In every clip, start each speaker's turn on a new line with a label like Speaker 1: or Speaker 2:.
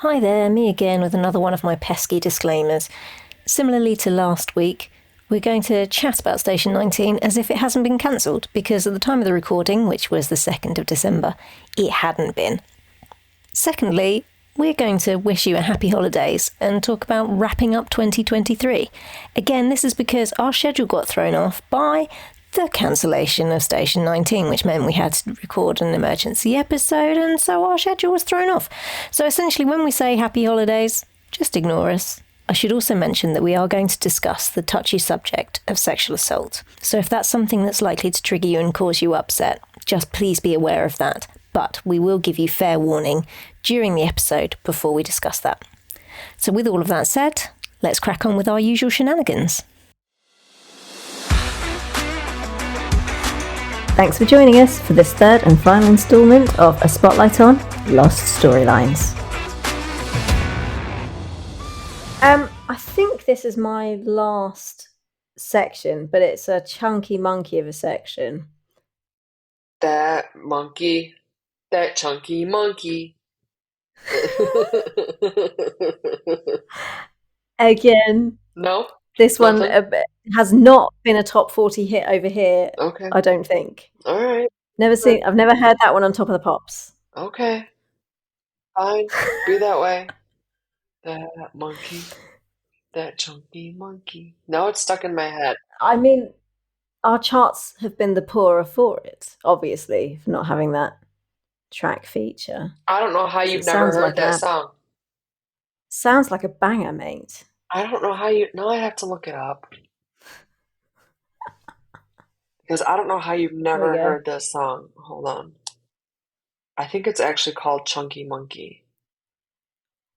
Speaker 1: Hi there, me again with another one of my pesky disclaimers. Similarly to last week, we're going to chat about Station 19 as if it hasn't been cancelled, because at the time of the recording, which was the 2nd of December, it hadn't been. Secondly, we're going to wish you a happy holidays and talk about wrapping up 2023. Again, this is because our schedule got thrown off by the cancellation of Station 19, which meant we had to record an emergency episode, and so our schedule was thrown off. So essentially, when we say happy holidays, just ignore us. I should also mention that we are going to discuss the touchy subject of sexual assault. So if that's something that's likely to trigger you and cause you upset, just please be aware of that. But we will give you fair warning during the episode before we discuss that. So with all of that said, let's crack on with our usual shenanigans. Thanks for joining us for this third and final instalment of A Spotlight on Lost Storylines. I think this is my last section, but it's a chunky monkey of a section.
Speaker 2: That chunky monkey.
Speaker 1: Again,
Speaker 2: No?
Speaker 1: this one
Speaker 2: Nothing?
Speaker 1: has not been a top 40 hit over here,
Speaker 2: Okay.
Speaker 1: I don't think.
Speaker 2: All right.
Speaker 1: I've never heard that one on Top of the Pops.
Speaker 2: Okay. Fine. Be that way. That monkey. That chunky monkey. Now it's stuck in my head.
Speaker 1: I mean, our charts have been the poorer for it, obviously, for not having that track feature.
Speaker 2: I don't know how you've
Speaker 1: It
Speaker 2: never
Speaker 1: sounds
Speaker 2: heard
Speaker 1: like
Speaker 2: that song.
Speaker 1: sounds like a banger, mate.
Speaker 2: I don't know how you. Now I have to look it up. Because I don't know how you've
Speaker 1: There we
Speaker 2: never
Speaker 1: go.
Speaker 2: heard this song. Hold on. I think it's actually called Chunky Monkey.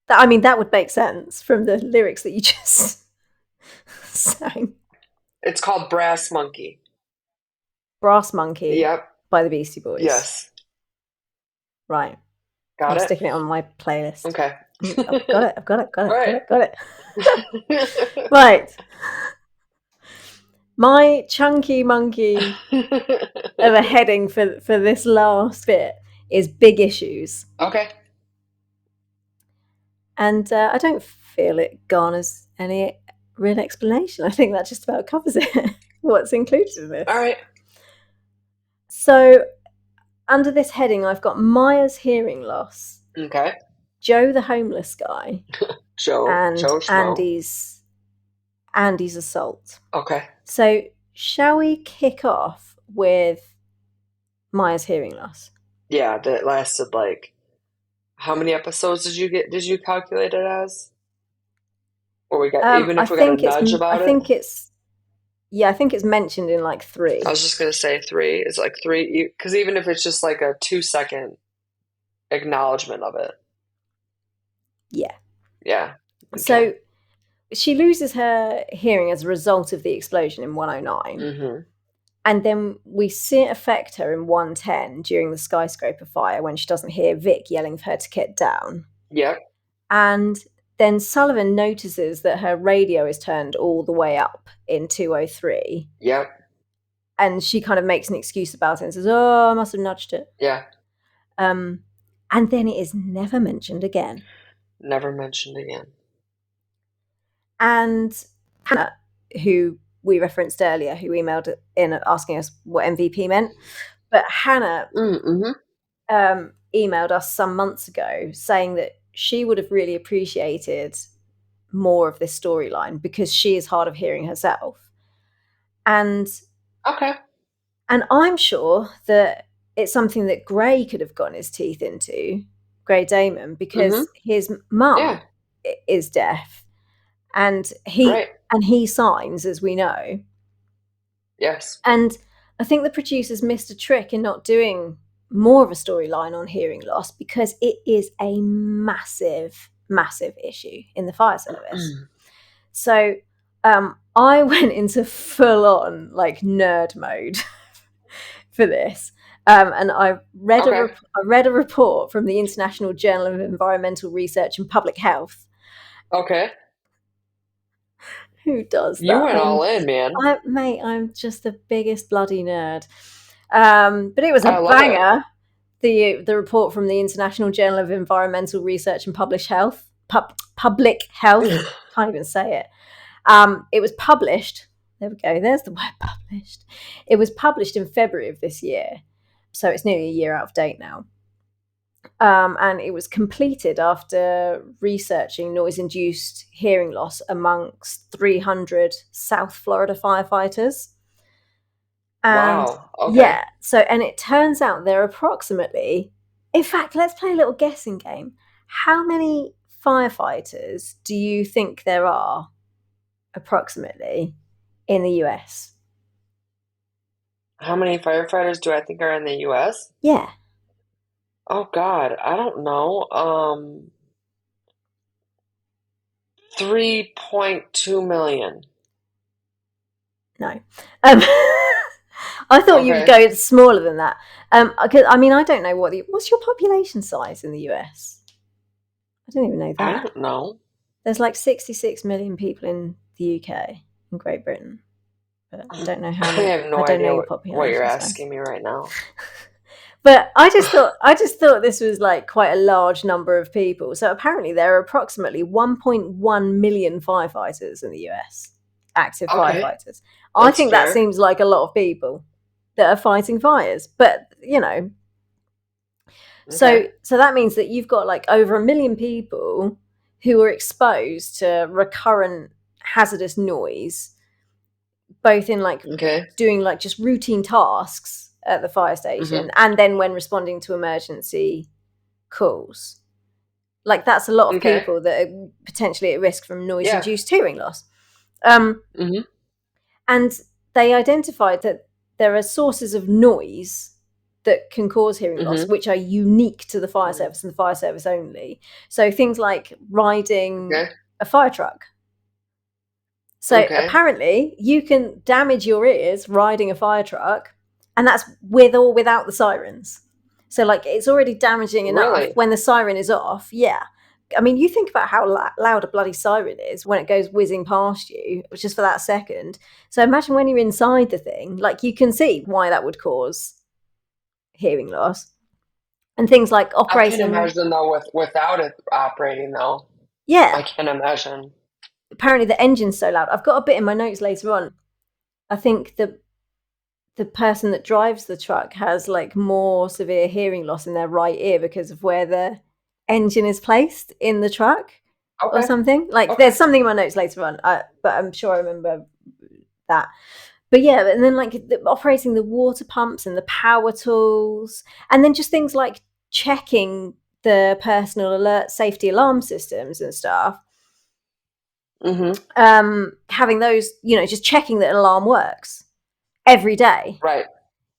Speaker 1: That would make sense from the lyrics that you just sang.
Speaker 2: It's called Brass Monkey.
Speaker 1: Brass Monkey
Speaker 2: Yep.
Speaker 1: by the Beastie Boys.
Speaker 2: Yes.
Speaker 1: Right.
Speaker 2: Got
Speaker 1: I'm
Speaker 2: it?
Speaker 1: sticking it on my playlist.
Speaker 2: Okay.
Speaker 1: I've got it.
Speaker 2: All right.
Speaker 1: Got it. Right. My chunky monkey of a heading for this last bit is big issues.
Speaker 2: Okay.
Speaker 1: And I don't feel it garners any real explanation. I think that just about covers it, what's included in this.
Speaker 2: All right.
Speaker 1: So, under this heading, I've got Maya's hearing loss,
Speaker 2: Okay.
Speaker 1: Joe the homeless guy,
Speaker 2: Joe
Speaker 1: and
Speaker 2: Schmo.
Speaker 1: Andy's assault.
Speaker 2: Okay.
Speaker 1: So, shall we kick off with Maya's hearing loss?
Speaker 2: Yeah, that lasted like how many episodes did you calculate it as? Or we got even
Speaker 1: I
Speaker 2: if we got a
Speaker 1: think
Speaker 2: nudge about it?
Speaker 1: I think it's mentioned in like 3.
Speaker 2: I was just gonna say three. It's like three because even if it's just like a 2 second acknowledgement of it.
Speaker 1: Yeah.
Speaker 2: Yeah. Okay.
Speaker 1: So she loses her hearing as a result of the explosion in 109.
Speaker 2: Mm-hmm.
Speaker 1: And then we see it affect her in 110 during the skyscraper fire when she doesn't hear Vic yelling for her to get down.
Speaker 2: Yep.
Speaker 1: And then Sullivan notices that her radio is turned all the way up in 203.
Speaker 2: Yep.
Speaker 1: And she kind of makes an excuse about it and says, "Oh, I must have nudged it."
Speaker 2: Yeah.
Speaker 1: And then it is never mentioned again.
Speaker 2: Never mentioned again.
Speaker 1: And Hannah, who we referenced earlier, who emailed in asking us what MVP meant, but Hannah emailed us some months ago saying that she would have really appreciated more of this storyline because she is hard of hearing herself. And
Speaker 2: Okay.
Speaker 1: And I'm sure that it's something that Gray could have gotten his teeth into, Gray Damon, because his mum is deaf, and he signs, as we know.
Speaker 2: Yes.
Speaker 1: And I think the producers missed a trick in not doing more of a storyline on hearing loss because it is a massive, massive issue in the fire service. So I went into full-on like nerd mode for this. And I read a report from the International Journal of Environmental Research and Public Health.
Speaker 2: Okay.
Speaker 1: Who does that?
Speaker 2: You went all in, man.
Speaker 1: Mate, I'm just the biggest bloody nerd. But it was a banger.
Speaker 3: the report from the International Journal of Environmental Research and Public Health. Can't even say it. It was published. There we go. There's the word published. It was published in February of this year, so it's nearly a year out of date now. And it was completed after researching noise-induced hearing loss amongst 300 South Florida firefighters. And
Speaker 2: wow. Okay.
Speaker 3: yeah, and it turns out there are approximately, in fact, let's play a little guessing game. How many firefighters do you think there are approximately in the US?
Speaker 2: How many firefighters do I think are in the US?
Speaker 3: Yeah.
Speaker 2: Oh God, I don't know. 3.2 million.
Speaker 3: No. I thought you would
Speaker 2: Okay.
Speaker 3: go smaller than that. I mean, I don't know what's your population size in the US? I don't even know
Speaker 2: I
Speaker 3: that.
Speaker 2: don't know.
Speaker 3: There's like 66 million people in the UK, in Great Britain. But I don't know how
Speaker 2: I
Speaker 3: many.
Speaker 2: have no
Speaker 3: I don't
Speaker 2: idea
Speaker 3: know your
Speaker 2: what you're
Speaker 3: population size.
Speaker 2: asking me right now.
Speaker 3: But I just thought this was like quite a large number of people. So apparently there are approximately 1.1 million firefighters in the US, active
Speaker 2: Okay,
Speaker 3: firefighters. I
Speaker 2: that's
Speaker 3: think that
Speaker 2: fair.
Speaker 3: seems like a lot of people that are fighting fires. But,
Speaker 2: Okay.
Speaker 3: so that means that you've got like over 1 million people who are exposed to recurrent hazardous noise, both in like
Speaker 2: Okay.
Speaker 3: doing like just routine tasks at the fire station and then when responding to emergency calls. Like that's a lot of
Speaker 2: Okay.
Speaker 3: people that are potentially at risk from
Speaker 2: Yeah.
Speaker 3: noise-induced hearing loss. And they identified that there are sources of noise that can cause hearing loss, which are unique to the fire service and the fire service only. So things like riding
Speaker 2: Okay.
Speaker 3: a fire truck. So
Speaker 2: Okay.
Speaker 3: apparently you can damage your ears riding a fire truck, and that's with or without the sirens. So like it's already damaging enough
Speaker 2: Really?
Speaker 3: when the siren is off. Yeah. I mean, you think about how loud a bloody siren is when it goes whizzing past you, just for that second. So imagine when you're inside the thing, like you can see why that would cause hearing loss. And things like
Speaker 2: I can
Speaker 3: operating.
Speaker 2: imagine though without it operating though.
Speaker 3: Yeah.
Speaker 2: I can imagine.
Speaker 3: Apparently the engine's so loud. I've got a bit in my notes later on. I think the person that drives the truck has like more severe hearing loss in their right ear because of where the engine is placed in the truck or
Speaker 2: Okay.
Speaker 3: something. Like
Speaker 2: Okay.
Speaker 3: there's something in my notes later on, but I'm sure I remember that. But yeah, and then like operating the water pumps and the power tools, and then just things like checking the personal alert safety alarm systems and stuff. Having those, just checking that an alarm works every day.
Speaker 2: Right.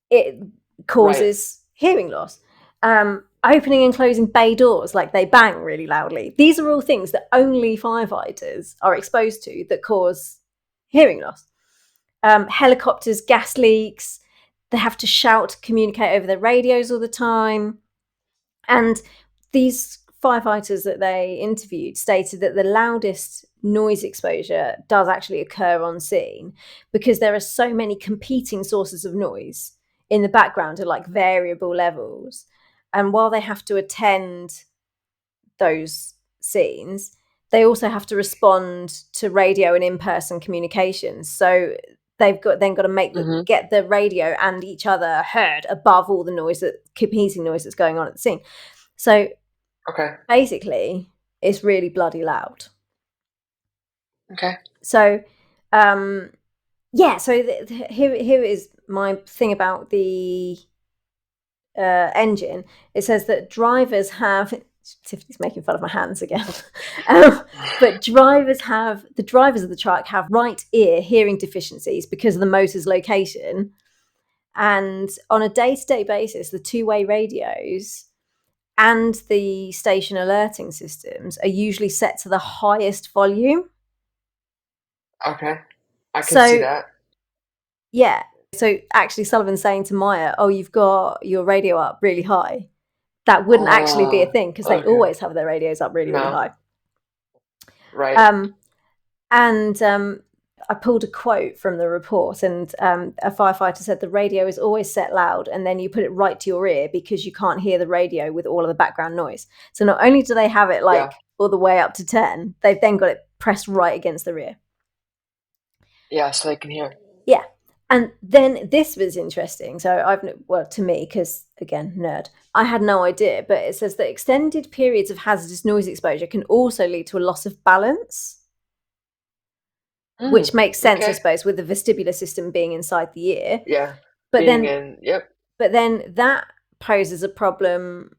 Speaker 3: It causes hearing loss. Opening and closing bay doors, like they bang really loudly. These are all things that only firefighters are exposed to that cause hearing loss. Helicopters, gas leaks, they have to shout to communicate over their radios all the time. And these firefighters that they interviewed stated that the loudest noise exposure does actually occur on scene because there are so many competing sources of noise in the background at like variable levels. And while they have to attend those scenes, they also have to respond to radio and in-person communications. So they've got to get the radio and each other heard above all the competing noise that's going on at the scene. So basically, it's really bloody loud.
Speaker 2: Okay.
Speaker 3: So, so here is my thing about the engine. It says that drivers have. Tiffany's making fun of my hands again. But the drivers of the truck have right ear hearing deficiencies because of the motor's location. And on a day-to-day basis, the two-way radios and the station alerting systems are usually set to the highest volume.
Speaker 2: Okay. I can see that.
Speaker 3: Yeah. So actually Sullivan's saying to Maya, oh, you've got your radio up really high. That wouldn't actually be a thing because they always have their radios up really, really high.
Speaker 2: Right.
Speaker 3: I pulled a quote from the report, and a firefighter said the radio is always set loud and then you put it right to your ear because you can't hear the radio with all of the background noise. So not only do they have it like all the way up to 10, they've then got it pressed right against their ear.
Speaker 2: Yeah, so they can hear.
Speaker 3: Yeah. And then this was interesting. So to me, because again, nerd, I had no idea, but it says that extended periods of hazardous noise exposure can also lead to a loss of balance. Which makes sense, I suppose, with the vestibular system being inside the ear.
Speaker 2: Yeah.
Speaker 3: But
Speaker 2: But
Speaker 3: then that poses a problem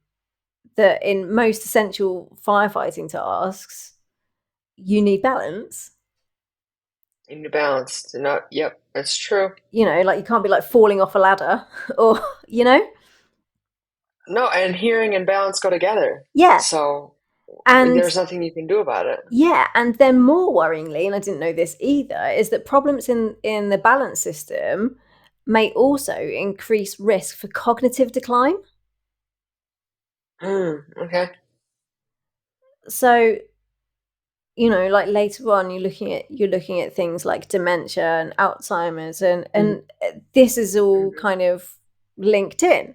Speaker 3: that in most essential firefighting tasks, you need balance.
Speaker 2: You need balance. Yep, that's true.
Speaker 3: Like you can't be like falling off a ladder or,
Speaker 2: No, and hearing and balance go together.
Speaker 3: Yeah.
Speaker 2: So
Speaker 3: and
Speaker 2: there's nothing you can do about it.
Speaker 3: Yeah, and then more worryingly, and I didn't know this either, is that problems in the balance system may also increase risk for cognitive decline.
Speaker 2: Okay.
Speaker 3: So, like later on, you're looking at things like dementia and Alzheimer's, and this is all kind of linked in.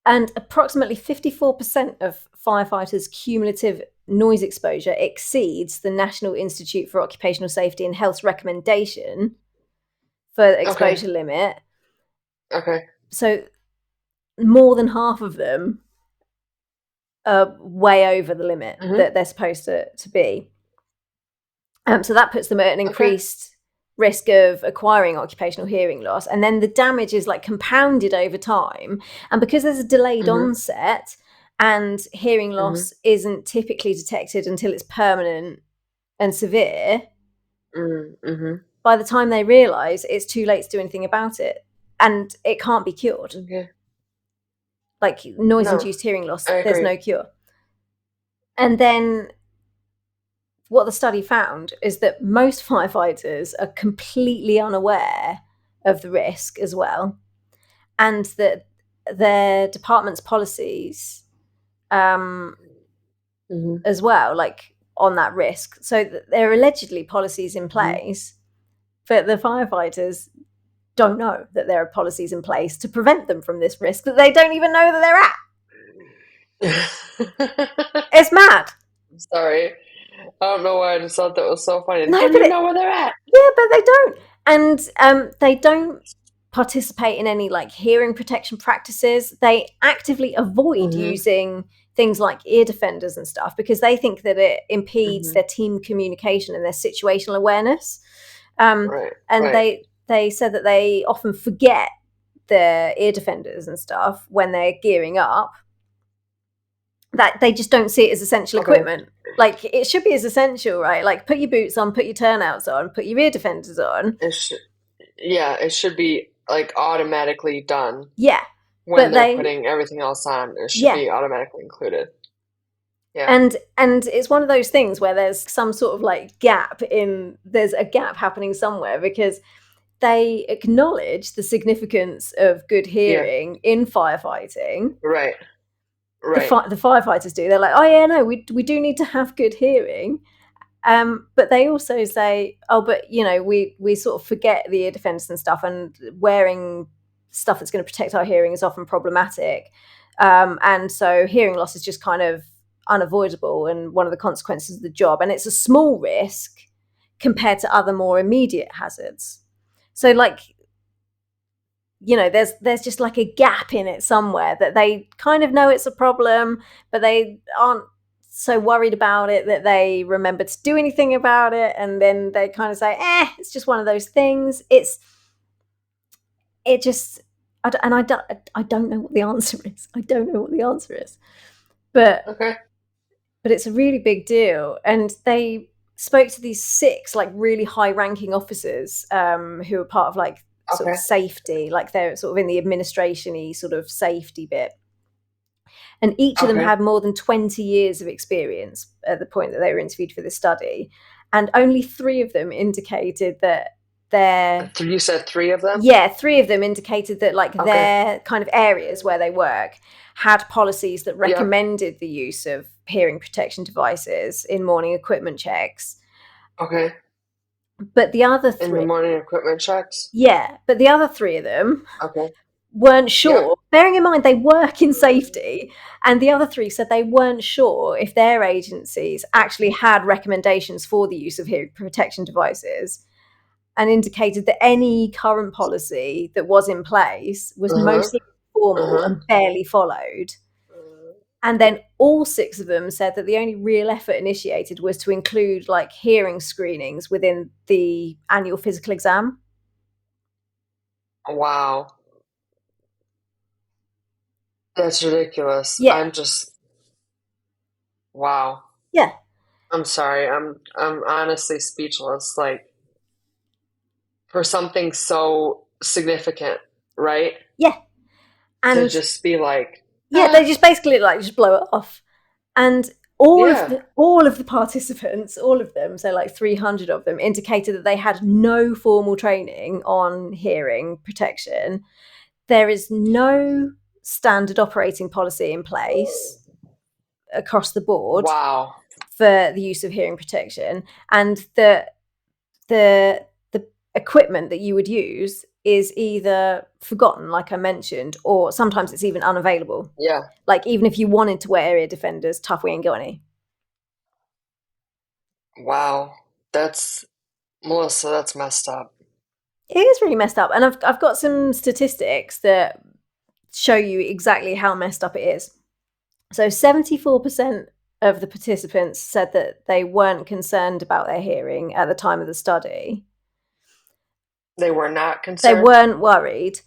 Speaker 3: And approximately 54% of firefighters' cumulative noise exposure exceeds the National Institute for Occupational Safety and Health's recommendation for the exposure limit.
Speaker 2: Okay.
Speaker 3: So more than half of them are way over the limit that they're supposed to be. So that puts them at an increased risk of acquiring occupational hearing loss. And then the damage is like compounded over time. And because there's a delayed onset and hearing loss isn't typically detected until it's permanent and severe, by the time they realise, it's too late to do anything about it. And it can't be cured.
Speaker 2: Okay.
Speaker 3: Like noise-induced hearing loss, there's no cure. And then what the study found is that most firefighters are completely unaware of the risk as well, and that their department's policies as well, like on that risk. So there are allegedly policies in place, but the firefighters don't know that there are policies in place to prevent them from this risk that they don't even know that they're at. It's mad.
Speaker 2: I'm sorry. I don't know why I just thought that was so funny. They
Speaker 3: No,
Speaker 2: don't even know where they're at.
Speaker 3: Yeah, but they don't. And they don't participate in any like hearing protection practices. They actively avoid using things like ear defenders and stuff because they think that it impedes their team communication and their situational awareness. They said that they often forget their ear defenders and stuff when they're gearing up. That they just don't see it as essential equipment. Like it should be as essential, right? Like put your boots on, put your turnouts on, put your ear defenders on.
Speaker 2: It should be like automatically done.
Speaker 3: Yeah.
Speaker 2: When they're putting everything else on, it should be automatically included. Yeah.
Speaker 3: And it's one of those things where there's some sort of like there's a gap happening somewhere because they acknowledge the significance of good hearing in firefighting.
Speaker 2: Right.
Speaker 3: The firefighters do. They're like, oh yeah, no, we do need to have good hearing. But they also say, oh, but we sort of forget the ear defense and stuff, and wearing stuff that's going to protect our hearing is often problematic. And so hearing loss is just kind of unavoidable and one of the consequences of the job. And it's a small risk compared to other more immediate hazards. So like, there's just like a gap in it somewhere that they kind of know it's a problem, but they aren't so worried about it that they remember to do anything about it. And then they kind of say, it's just one of those things. I don't know what the answer is. I don't know what the answer is, but it's a really big deal. And they spoke to these 6 like really high ranking officers who are part of like sort of safety, like they're sort of in the administration-y sort of safety bit. And each of them had more than 20 years of experience at the point that they were interviewed for this study. And only 3 of them indicated that
Speaker 2: You said 3 of them?
Speaker 3: Yeah, 3 of them indicated that like their kind of areas where they work had policies that recommended the use of hearing protection devices in morning equipment checks. But the other
Speaker 2: In the
Speaker 3: three,
Speaker 2: morning equipment checks?
Speaker 3: but the other three of them
Speaker 2: Okay.
Speaker 3: weren't sure.
Speaker 2: Yep.
Speaker 3: Bearing in mind they work in safety, and the other three said they weren't sure if their agencies actually had recommendations for the use of hearing protection devices, and indicated that any current policy that was in place was
Speaker 2: Uh-huh.
Speaker 3: mostly formal
Speaker 2: Uh-huh.
Speaker 3: and barely followed. And then all six of them said that the only real effort initiated was to include like hearing screenings within the annual physical exam.
Speaker 2: Wow. That's ridiculous.
Speaker 3: Yeah.
Speaker 2: I'm just wow.
Speaker 3: Yeah.
Speaker 2: I'm sorry. I'm honestly speechless. Like for something so significant, right?
Speaker 3: Yeah.
Speaker 2: To
Speaker 3: And
Speaker 2: just be like,
Speaker 3: yeah, they just basically like just blow it off. And
Speaker 2: yeah.
Speaker 3: all of the participants, all of them, so like 300 of them, indicated that they had no formal training on hearing protection. There is no standard operating policy in place across the board
Speaker 2: Wow.
Speaker 3: for the use of hearing protection, and the equipment that you would use is either forgotten, like I mentioned, or sometimes it's even unavailable.
Speaker 2: Yeah.
Speaker 3: Like even if you wanted to wear ear defenders, tough, we ain't got any.
Speaker 2: Wow. That's Melissa, that's messed up.
Speaker 3: It is really messed up, and I've got some statistics that show you exactly how messed up it is. So 74% of the participants said that they weren't concerned about their hearing at the time of the study.
Speaker 2: They were not
Speaker 3: They
Speaker 2: concerned?
Speaker 3: weren't worried,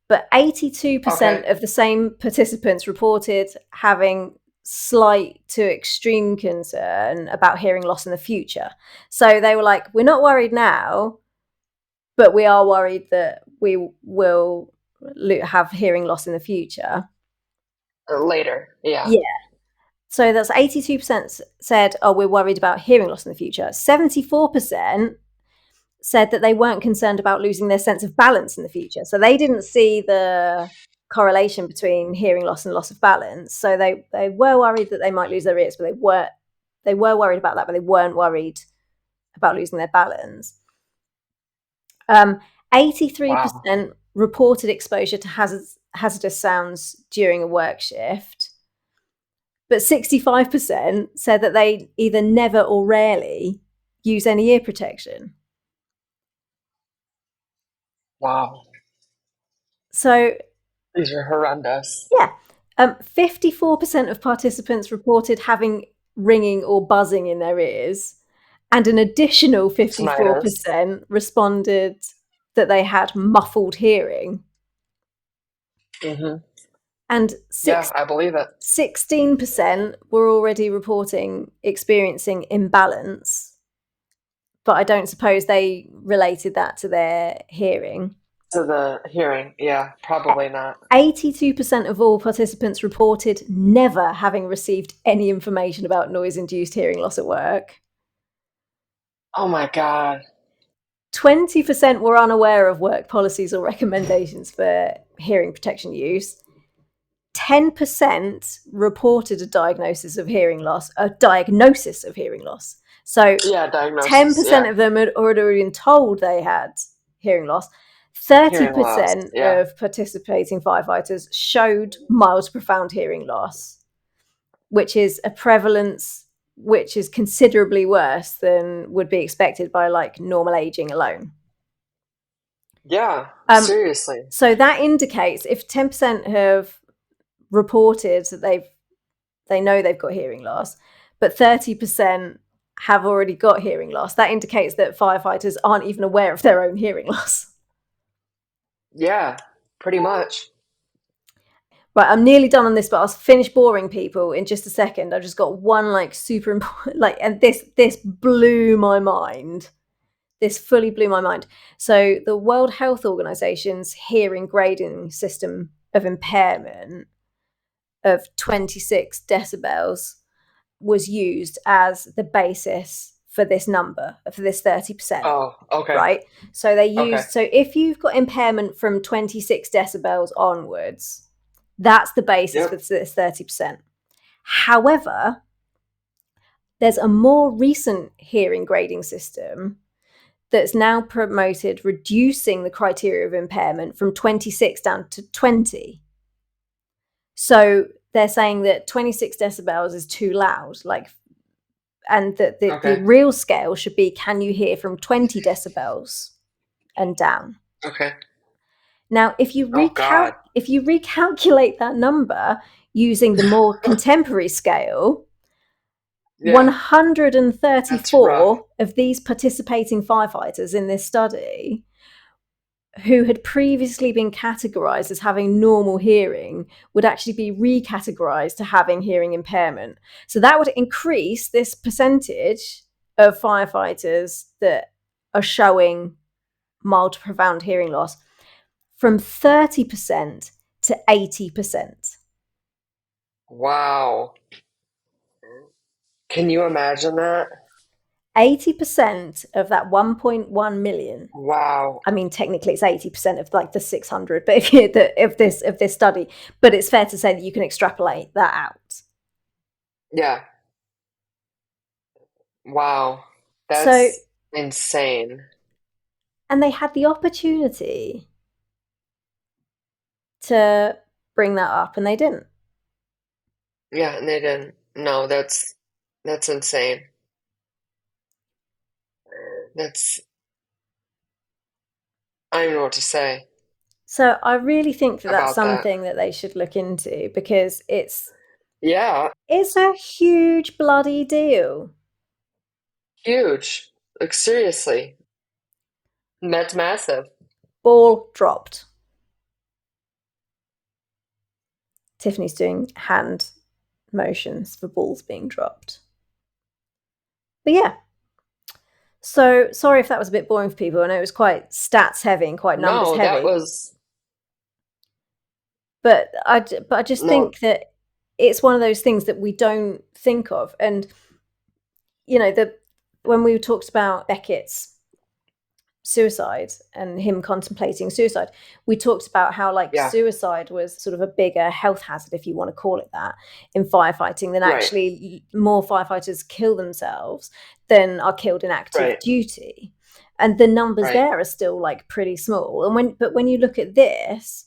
Speaker 3: but 82%
Speaker 2: Okay.
Speaker 3: of the same participants reported having slight to extreme concern about hearing loss in the future. So they were like, we're not worried now, but we are worried that we will have hearing loss in the future.
Speaker 2: Later. Yeah.
Speaker 3: Yeah. So that's 82% said, oh, we're worried about hearing loss in the future. 74% said that they weren't concerned about losing their sense of balance in the future. So they didn't see the correlation between hearing loss and loss of balance. So they were worried that they might lose their ears, but they were worried about that, but they weren't worried about losing their balance. 83% reported exposure to hazardous sounds during a work shift, but 65% said that they either never or rarely use any ear protection.
Speaker 2: Wow.
Speaker 3: So
Speaker 2: These are horrendous.
Speaker 3: yeah, 54% of participants reported having ringing or buzzing in their ears, and an additional
Speaker 2: Tinnitus.
Speaker 3: 54% responded that they had muffled hearing.
Speaker 2: Mm-hmm.
Speaker 3: And
Speaker 2: Yeah, I believe it.
Speaker 3: 16% were already reporting experiencing imbalance, but I don't suppose they related that to their hearing.
Speaker 2: To the hearing, yeah, probably not.
Speaker 3: 82% of all participants reported never having received any information about noise-induced hearing loss at work.
Speaker 2: Oh my God.
Speaker 3: 20% were unaware of work policies or recommendations for hearing protection use. 10% reported a diagnosis of hearing loss. So
Speaker 2: Yeah, diagnosis.
Speaker 3: 10%
Speaker 2: Yeah.
Speaker 3: of them had already been told they had hearing loss.
Speaker 2: Hearing loss.
Speaker 3: 30%
Speaker 2: Yeah.
Speaker 3: of participating firefighters showed mild to profound hearing loss, which is a prevalence which is considerably worse than would be expected by like normal aging alone.
Speaker 2: Yeah, seriously.
Speaker 3: So that indicates if 10% have reported that they know they've got hearing loss, but 30% have already got hearing loss, that indicates that firefighters aren't even aware of their own hearing loss.
Speaker 2: Yeah, pretty much.
Speaker 3: Right, I'm nearly done on this, but I'll finish boring people in just a second. I've just got one like super important, like, and this blew my mind. This fully blew my mind. So the World Health Organization's hearing grading system of impairment of 26 decibels was used as the basis for this number, for this 30%.
Speaker 2: Oh, okay.
Speaker 3: Right? So they used,
Speaker 2: Okay.
Speaker 3: so if you've got impairment from 26 decibels onwards, that's the basis
Speaker 2: Yep.
Speaker 3: for this 30%. However, there's a more recent hearing grading system that's now promoted reducing the criteria of impairment from 26 down to 20. So they're saying that 26 decibels is too loud, and that the real scale should be, can you hear from 20 decibels and down?
Speaker 2: Okay.
Speaker 3: Now, if you recalculate that number using the more contemporary scale, 134 of these participating firefighters in this study, who had previously been categorized as having normal hearing, would actually be recategorized to having hearing impairment. So that would increase this percentage of firefighters that are showing mild to profound hearing loss from 30% to 80%.
Speaker 2: Wow. Can you imagine that?
Speaker 3: 80% of that 1.1 million.
Speaker 2: Wow.
Speaker 3: I mean, technically it's 80% of like the 600, but if this study, but it's fair to say that you can extrapolate that out.
Speaker 2: Yeah. Wow. That's insane.
Speaker 3: And they had the opportunity to bring that up, and they didn't.
Speaker 2: Yeah, and they didn't. No, that's insane. I don't even know what to say.
Speaker 3: So I really think that that's something that they should look into, because it's a huge bloody deal.
Speaker 2: Huge. Like, seriously. That's massive.
Speaker 3: Ball dropped. Tiffany's doing hand motions for balls being dropped. But yeah. So sorry if that was a bit boring for people. I know it was quite stats heavy and quite numbers heavy.
Speaker 2: No, that was...
Speaker 3: But I just think that it's one of those things that we don't think of. And, you know, when we talked about Beckett's suicide and him contemplating suicide, we talked about how suicide was sort of a bigger health hazard, if you want to call it that, in firefighting, than actually more firefighters kill themselves than are killed in active duty. And the numbers there are still like pretty small. And when you look at this,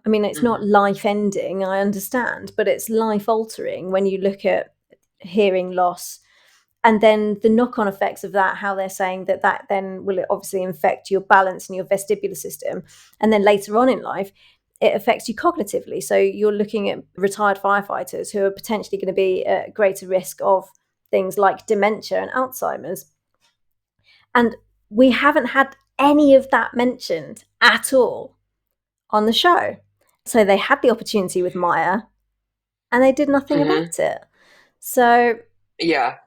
Speaker 3: I mean, it's not life ending, I understand, but it's life altering when you look at hearing loss. And then the knock-on effects of that, how they're saying that then will obviously affect your balance and your vestibular system. And then later on in life, it affects you cognitively. So you're looking at retired firefighters who are potentially going to be at greater risk of things like dementia and Alzheimer's. And we haven't had any of that mentioned at all on the show. So they had the opportunity with Maya and they did nothing about it. So...
Speaker 2: yeah.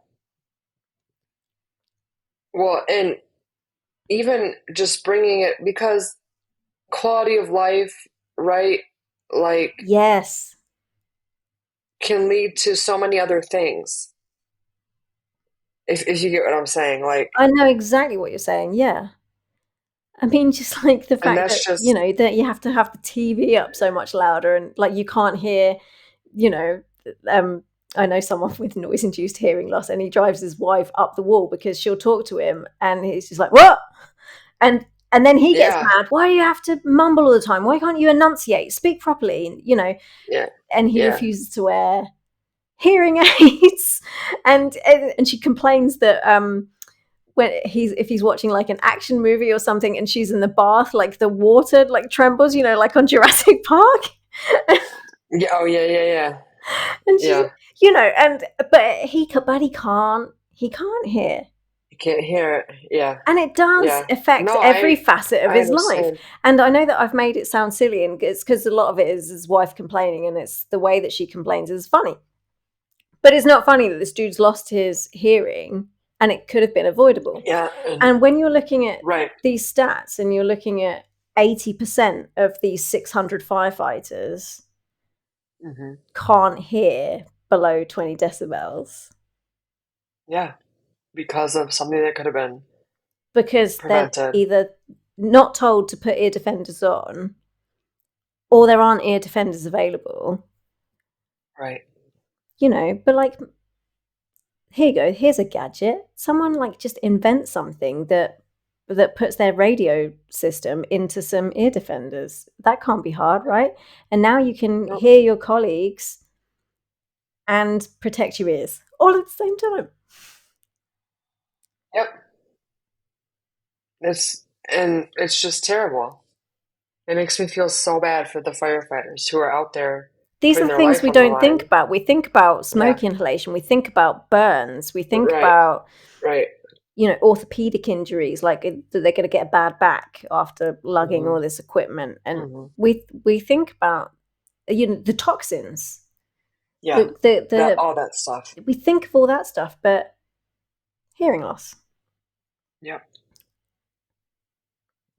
Speaker 2: Well, and even just bringing it, because quality of life, right? Like,
Speaker 3: yes,
Speaker 2: can lead to so many other things. If you get what I'm saying, like,
Speaker 3: I know exactly what you're saying. Yeah, I mean, just like the fact that you know that you have to have the TV up so much louder, and like you can't hear, you know. I know someone with noise-induced hearing loss, and he drives his wife up the wall because she'll talk to him, and he's just like, "What?" And then he gets mad. Why do you have to mumble all the time? Why can't you enunciate? Speak properly, you know?
Speaker 2: Yeah.
Speaker 3: And he refuses to wear hearing aids, and she complains that if he's watching like an action movie or something, and she's in the bath, like the water like trembles, you know, like on Jurassic Park.
Speaker 2: Yeah. Oh yeah.
Speaker 3: And she's, you know, but he can't hear.
Speaker 2: You can't hear it. Yeah.
Speaker 3: And it does affect every facet of his life. And I know that I've made it sound silly, and it's because a lot of it is his wife complaining, and it's the way that she complains is funny. But it's not funny that this dude's lost his hearing and it could have been avoidable.
Speaker 2: Yeah.
Speaker 3: And when you're looking at these stats, and you're looking at 80% of these 600 firefighters can't hear below 20 decibels.
Speaker 2: Yeah. Because of something that could have been
Speaker 3: prevented. They're either not told to put ear defenders on, or there aren't ear defenders available.
Speaker 2: Right.
Speaker 3: You know, but like, here you go. Here's a gadget. Someone like just invent something that that puts their radio system into some ear defenders. That can't be hard, right? And now you can hear your colleagues and protect your ears all at the same time.
Speaker 2: Yep. It's just terrible. It makes me feel so bad for the firefighters who are out there.
Speaker 3: These are things we don't think about. We think about smoke inhalation. We think about burns. We think about orthopedic injuries, like they're going to get a bad back after lugging all this equipment, and we think about the toxins.
Speaker 2: Yeah, all that stuff.
Speaker 3: We think of all that stuff, but hearing loss.
Speaker 2: Yep.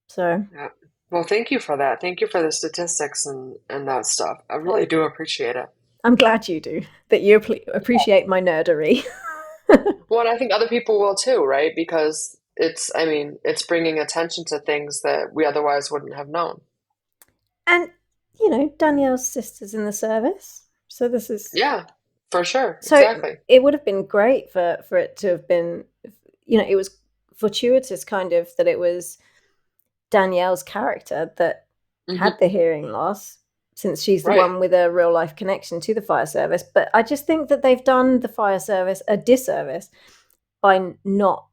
Speaker 3: So.
Speaker 2: Yeah. Well, thank you for that. Thank you for the statistics and that stuff. I really do appreciate it.
Speaker 3: I'm glad you do, that you appreciate my nerdery.
Speaker 2: Well, and I think other people will too, right? Because it's bringing attention to things that we otherwise wouldn't have known.
Speaker 3: And, Danielle's sister's in the service. So this is...
Speaker 2: Yeah, for sure.
Speaker 3: So
Speaker 2: exactly.
Speaker 3: It would have been great for it to have been, it was fortuitous kind of that it was Danielle's character that had the hearing loss, since she's the one with a real life connection to the fire service. But I just think that they've done the fire service a disservice by not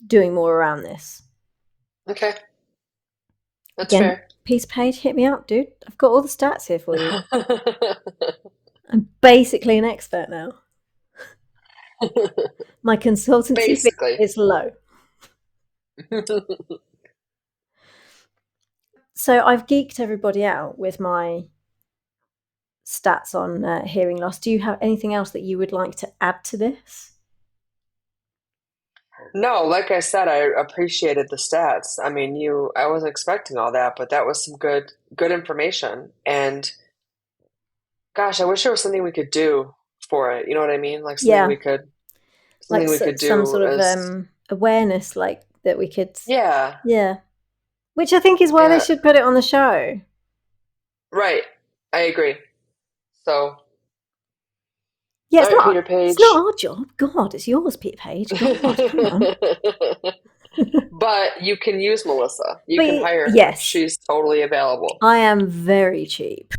Speaker 3: doing more around this.
Speaker 2: Okay. That's fair.
Speaker 3: Peter Page, hit me up, dude. I've got all the stats here for you. I'm basically an expert now. My consultancy fee is low. So I've geeked everybody out with my stats on hearing loss. Do you have anything else that you would like to add to this?
Speaker 2: No, like I said, I appreciated the stats. I mean, I wasn't expecting all that, but that was some good information. And gosh, I wish there was something we could do for it. You know what I mean? Like something we could do.
Speaker 3: Some sort of awareness, like that we could.
Speaker 2: Yeah.
Speaker 3: Yeah. Which I think is why they should put it on the show.
Speaker 2: Right. I agree. So.
Speaker 3: Yeah, Peter Page. It's not our job. God, it's yours, Peter Page. God, come on.
Speaker 2: But you can use Melissa. You can hire her. Yes. She's totally available.
Speaker 3: I am very cheap.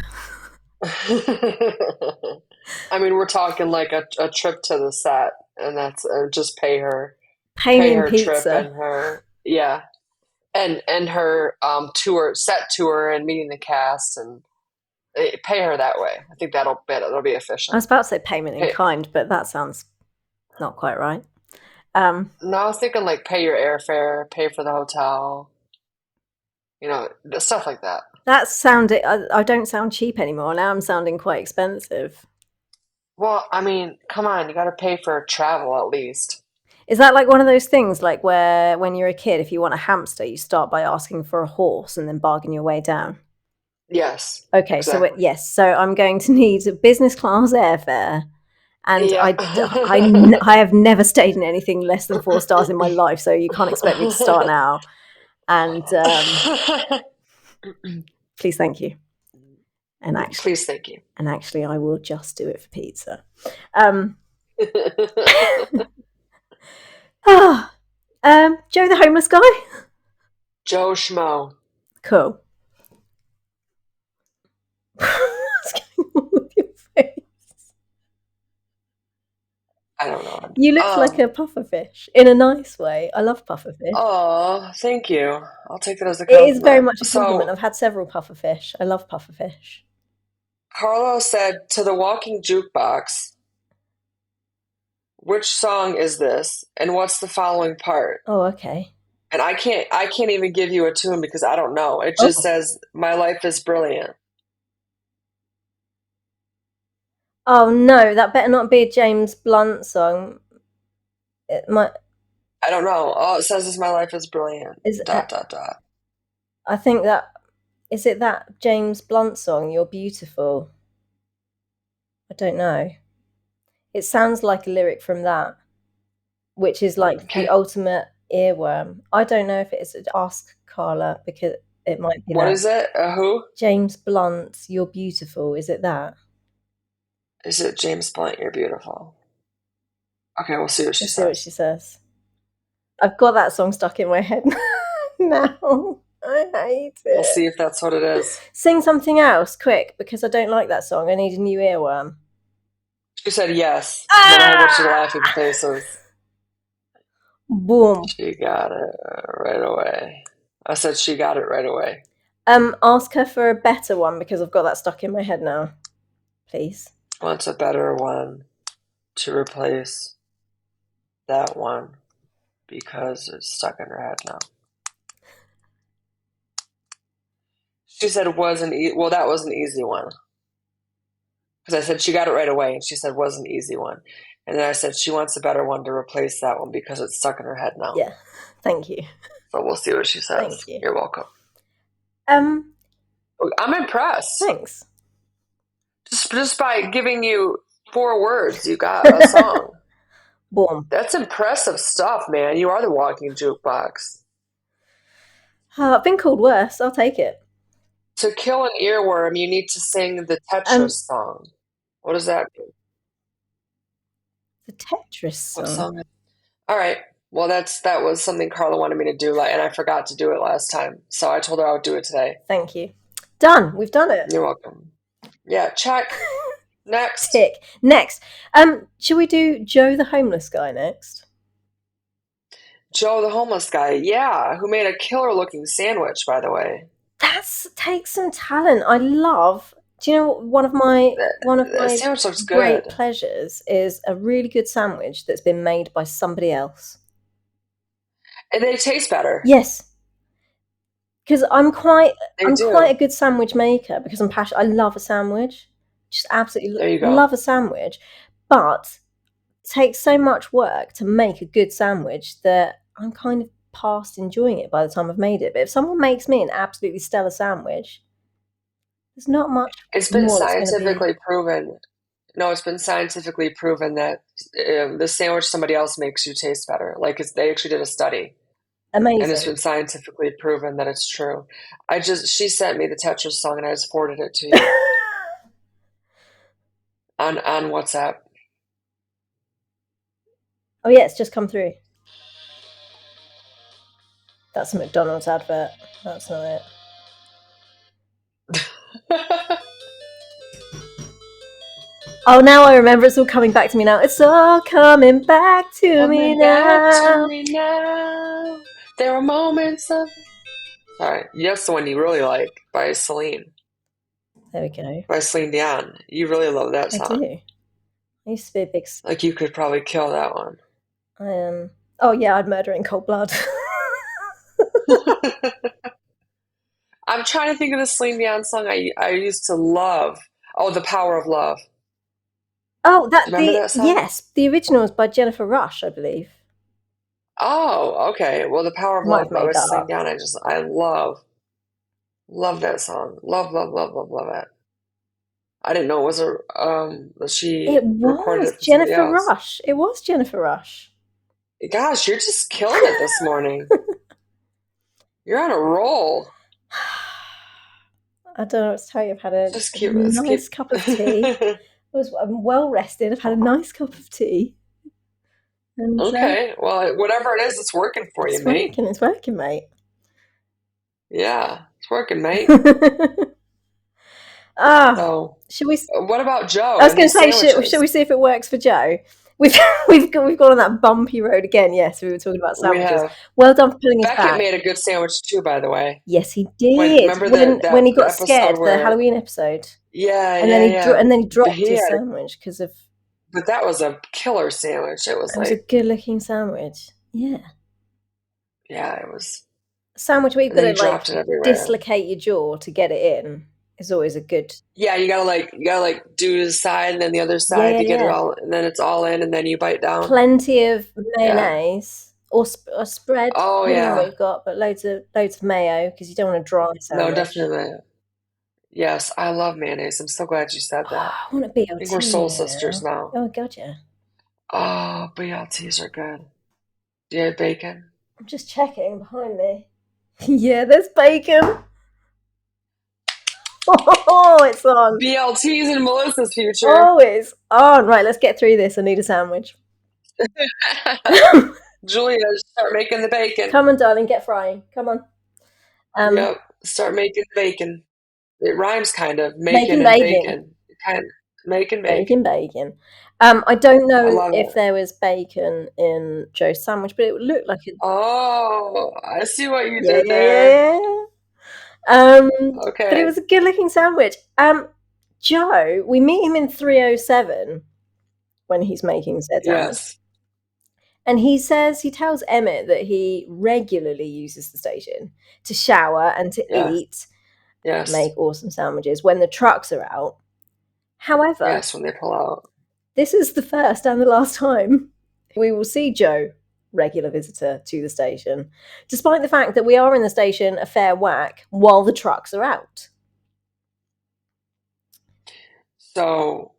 Speaker 2: I mean, we're talking like a trip to the set, and that's just pay her.
Speaker 3: Pay her
Speaker 2: pizza.
Speaker 3: Trip
Speaker 2: and her and her set tour and meeting the cast, and pay her that way. I think that'll be efficient.
Speaker 3: I was about to say payment in kind, but that sounds not quite right.
Speaker 2: No, I was thinking like pay your airfare, pay for the hotel, stuff like that.
Speaker 3: That sounded. I don't sound cheap anymore. Now I'm sounding quite expensive.
Speaker 2: Well, I mean, come on, you got to pay for travel at least.
Speaker 3: Is that like one of those things, like where when you're a kid, if you want a hamster, you start by asking for a horse and then bargain your way down?
Speaker 2: Yes.
Speaker 3: Okay,
Speaker 2: exactly.
Speaker 3: So I'm going to need a business class airfare, and I have never stayed in anything less than 4 stars in my life, so you can't expect me to start now. And please, thank you. And actually,
Speaker 2: please, thank you.
Speaker 3: And actually, I will just do it for pizza. Joe the homeless guy?
Speaker 2: Joe Schmo.
Speaker 3: Cool. What's going on with your face?
Speaker 2: I don't know.
Speaker 3: You look like a pufferfish in a nice way. I love pufferfish.
Speaker 2: Oh, thank you. I'll take that as a compliment.
Speaker 3: It is very much a compliment. I've had several pufferfish. I love pufferfish.
Speaker 2: Carlo said to the walking jukebox, which song is this, and what's the following part?
Speaker 3: Oh, okay.
Speaker 2: And I can't even give you a tune because I don't know. It just says, "My life is brilliant."
Speaker 3: Oh no, that better not be a James Blunt song. It might.
Speaker 2: I don't know. All it says is "My life is brilliant." Dot.
Speaker 3: I think that is it. That James Blunt song, "You're Beautiful." I don't know. It sounds like a lyric from that, which is like the ultimate earworm. I don't know if it is. Ask Carla, because it might be.
Speaker 2: What is it? Who?
Speaker 3: James Blunt, "You're Beautiful." Is it that?
Speaker 2: Is it James Blunt, "You're Beautiful"? Okay, we'll see what she says.
Speaker 3: See what she says. I've got that song stuck in my head now. I hate it.
Speaker 2: We'll see if that's what it is.
Speaker 3: Sing something else, quick, because I don't like that song. I need a new earworm.
Speaker 2: She said yes. And then a whole bunch of laughing faces.
Speaker 3: Boom.
Speaker 2: She got it right away. I said she got it right away.
Speaker 3: Ask her for a better one because I've got that stuck in my head now. Please.
Speaker 2: Wants a better one to replace that one because it's stuck in her head now. She said it wasn't well, that was an easy one. Because I said she got it right away, and she said was an easy one. And then I said she wants a better one to replace that one because it's stuck in her head now.
Speaker 3: Yeah, thank you.
Speaker 2: So we'll see what she says.
Speaker 3: Thank you.
Speaker 2: You're welcome.
Speaker 3: I'm
Speaker 2: impressed.
Speaker 3: Thanks.
Speaker 2: Just by giving you 4 words, you got a song.
Speaker 3: Boom.
Speaker 2: That's impressive stuff, man. You are the walking jukebox.
Speaker 3: I've been called worse. I'll take it.
Speaker 2: To kill an earworm, you need to sing the Tetris song. What does that mean?
Speaker 3: The Tetris song?
Speaker 2: What song? All right. Well, that was something Carla wanted me to do, and I forgot to do it last time. So I told her I would do it today.
Speaker 3: Thank you. Done. We've done it.
Speaker 2: You're welcome. Yeah, check. Next.
Speaker 3: Tick. Next. Should we do Joe the homeless guy next?
Speaker 2: Joe the homeless guy, yeah, who made a killer-looking sandwich, by the way.
Speaker 3: That takes some talent. I love. Do you know one of my
Speaker 2: sandwich looks
Speaker 3: great
Speaker 2: good.
Speaker 3: pleasures is a really good sandwich that's been made by somebody else,
Speaker 2: and they taste better.
Speaker 3: Yes, because I'm quite a good sandwich maker because I'm passionate. I love a sandwich, just absolutely love a sandwich, but it takes so much work to make a good sandwich that I'm kind of past enjoying it by the time I've made it. But if someone makes me an absolutely stellar sandwich, there's not much.
Speaker 2: It's been scientifically proven. No, it's been scientifically proven that the sandwich somebody else makes you taste better. Like they actually did a study.
Speaker 3: Amazing.
Speaker 2: And it's been scientifically proven that it's true. She sent me the Tetris song and I just forwarded it to you on WhatsApp.
Speaker 3: Oh yeah, it's just come through. That's a McDonald's advert. That's not it. Oh, now I remember. It's all coming back to me now. It's all coming back to me now.
Speaker 2: There are moments of... Sorry, that's the one you really like, by Celine.
Speaker 3: There we go.
Speaker 2: By Celine Dion. You really love that song.
Speaker 3: I do. I used to be a big...
Speaker 2: Like, you could probably kill that one.
Speaker 3: Oh, yeah, I'd murder in cold blood.
Speaker 2: I'm trying to think of the Celine Dion song I used to love. Oh, The Power of Love.
Speaker 3: Oh,
Speaker 2: remember that song?
Speaker 3: Yes, the original is by Jennifer Rush, I believe.
Speaker 2: Oh, okay. Well, The Power of Love by Celine Dion. I love that song. Love it. I didn't know it was recorded it for
Speaker 3: Jennifer Rush. It was Jennifer Rush.
Speaker 2: Gosh, you're just killing it this morning. You're on a roll.
Speaker 3: I don't know what to tell you. I've had a nice cup of tea. I'm well rested. I've had a nice cup of tea. And,
Speaker 2: okay. Well, whatever it is, it's working for you, mate.
Speaker 3: It's working, mate.
Speaker 2: Yeah, it's working, mate. So,
Speaker 3: should we?
Speaker 2: What about Joe?
Speaker 3: I was going to say, should we see if it works for Joe? We've gone on that bumpy road again. Yes, we were talking about sandwiches. Well done for pulling us back.
Speaker 2: Beckett made a good sandwich too, by the way.
Speaker 3: Yes, he did.
Speaker 2: Remember
Speaker 3: when he got scared, the Halloween episode.
Speaker 2: Yeah,
Speaker 3: and then he dropped his sandwich because of.
Speaker 2: But that was a killer sandwich. It was
Speaker 3: a good-looking sandwich. Yeah.
Speaker 2: Yeah, it was.
Speaker 3: A sandwich where you've got to dislocate your jaw to get it in is always a good.
Speaker 2: Yeah, you gotta do the side and then the other side to get it all, and then it's all in, and then you bite down.
Speaker 3: Plenty of mayonnaise or spread.
Speaker 2: Oh yeah,
Speaker 3: what you've got, but loads of mayo because you don't want a dry sandwich.
Speaker 2: No, definitely. Yes, I love mayonnaise. I'm so glad you said that.
Speaker 3: I want to be.
Speaker 2: I think we're soul sisters now.
Speaker 3: Oh god, yeah.
Speaker 2: Oh, BLTs are good. Do you have bacon?
Speaker 3: I'm just checking behind me. Yeah, there's bacon. Oh, it's on.
Speaker 2: BLTs in Melissa's future.
Speaker 3: Oh, it's on. Right, let's get through this. I need a sandwich.
Speaker 2: Julia, start making the bacon.
Speaker 3: Come on, darling, get frying. Come on.
Speaker 2: Yep, start making bacon. It rhymes kind of,
Speaker 3: Making
Speaker 2: macon and
Speaker 3: bacon.
Speaker 2: bacon. Kind of, make and bake.
Speaker 3: Making bacon. I don't
Speaker 2: I
Speaker 3: know
Speaker 2: love
Speaker 3: if
Speaker 2: it.
Speaker 3: there was bacon in Joe's sandwich, but it looked like it.
Speaker 2: Oh, I see what you
Speaker 3: Yeah,
Speaker 2: did
Speaker 3: yeah, yeah,
Speaker 2: there.
Speaker 3: yeah, but it
Speaker 2: Okay.
Speaker 3: was a good looking sandwich. Joe, we meet him in 307 when he's making said sandwich.
Speaker 2: Yes.
Speaker 3: And he tells Emmett that he regularly uses the station to shower and to
Speaker 2: Yeah.
Speaker 3: eat,
Speaker 2: Yes.
Speaker 3: make awesome sandwiches when the trucks are out. However,
Speaker 2: Yes, when they pull out.
Speaker 3: this is the first and the last time we will see Joe, regular visitor to the station, despite the fact that we are in the station a fair whack while the trucks are out.
Speaker 2: So,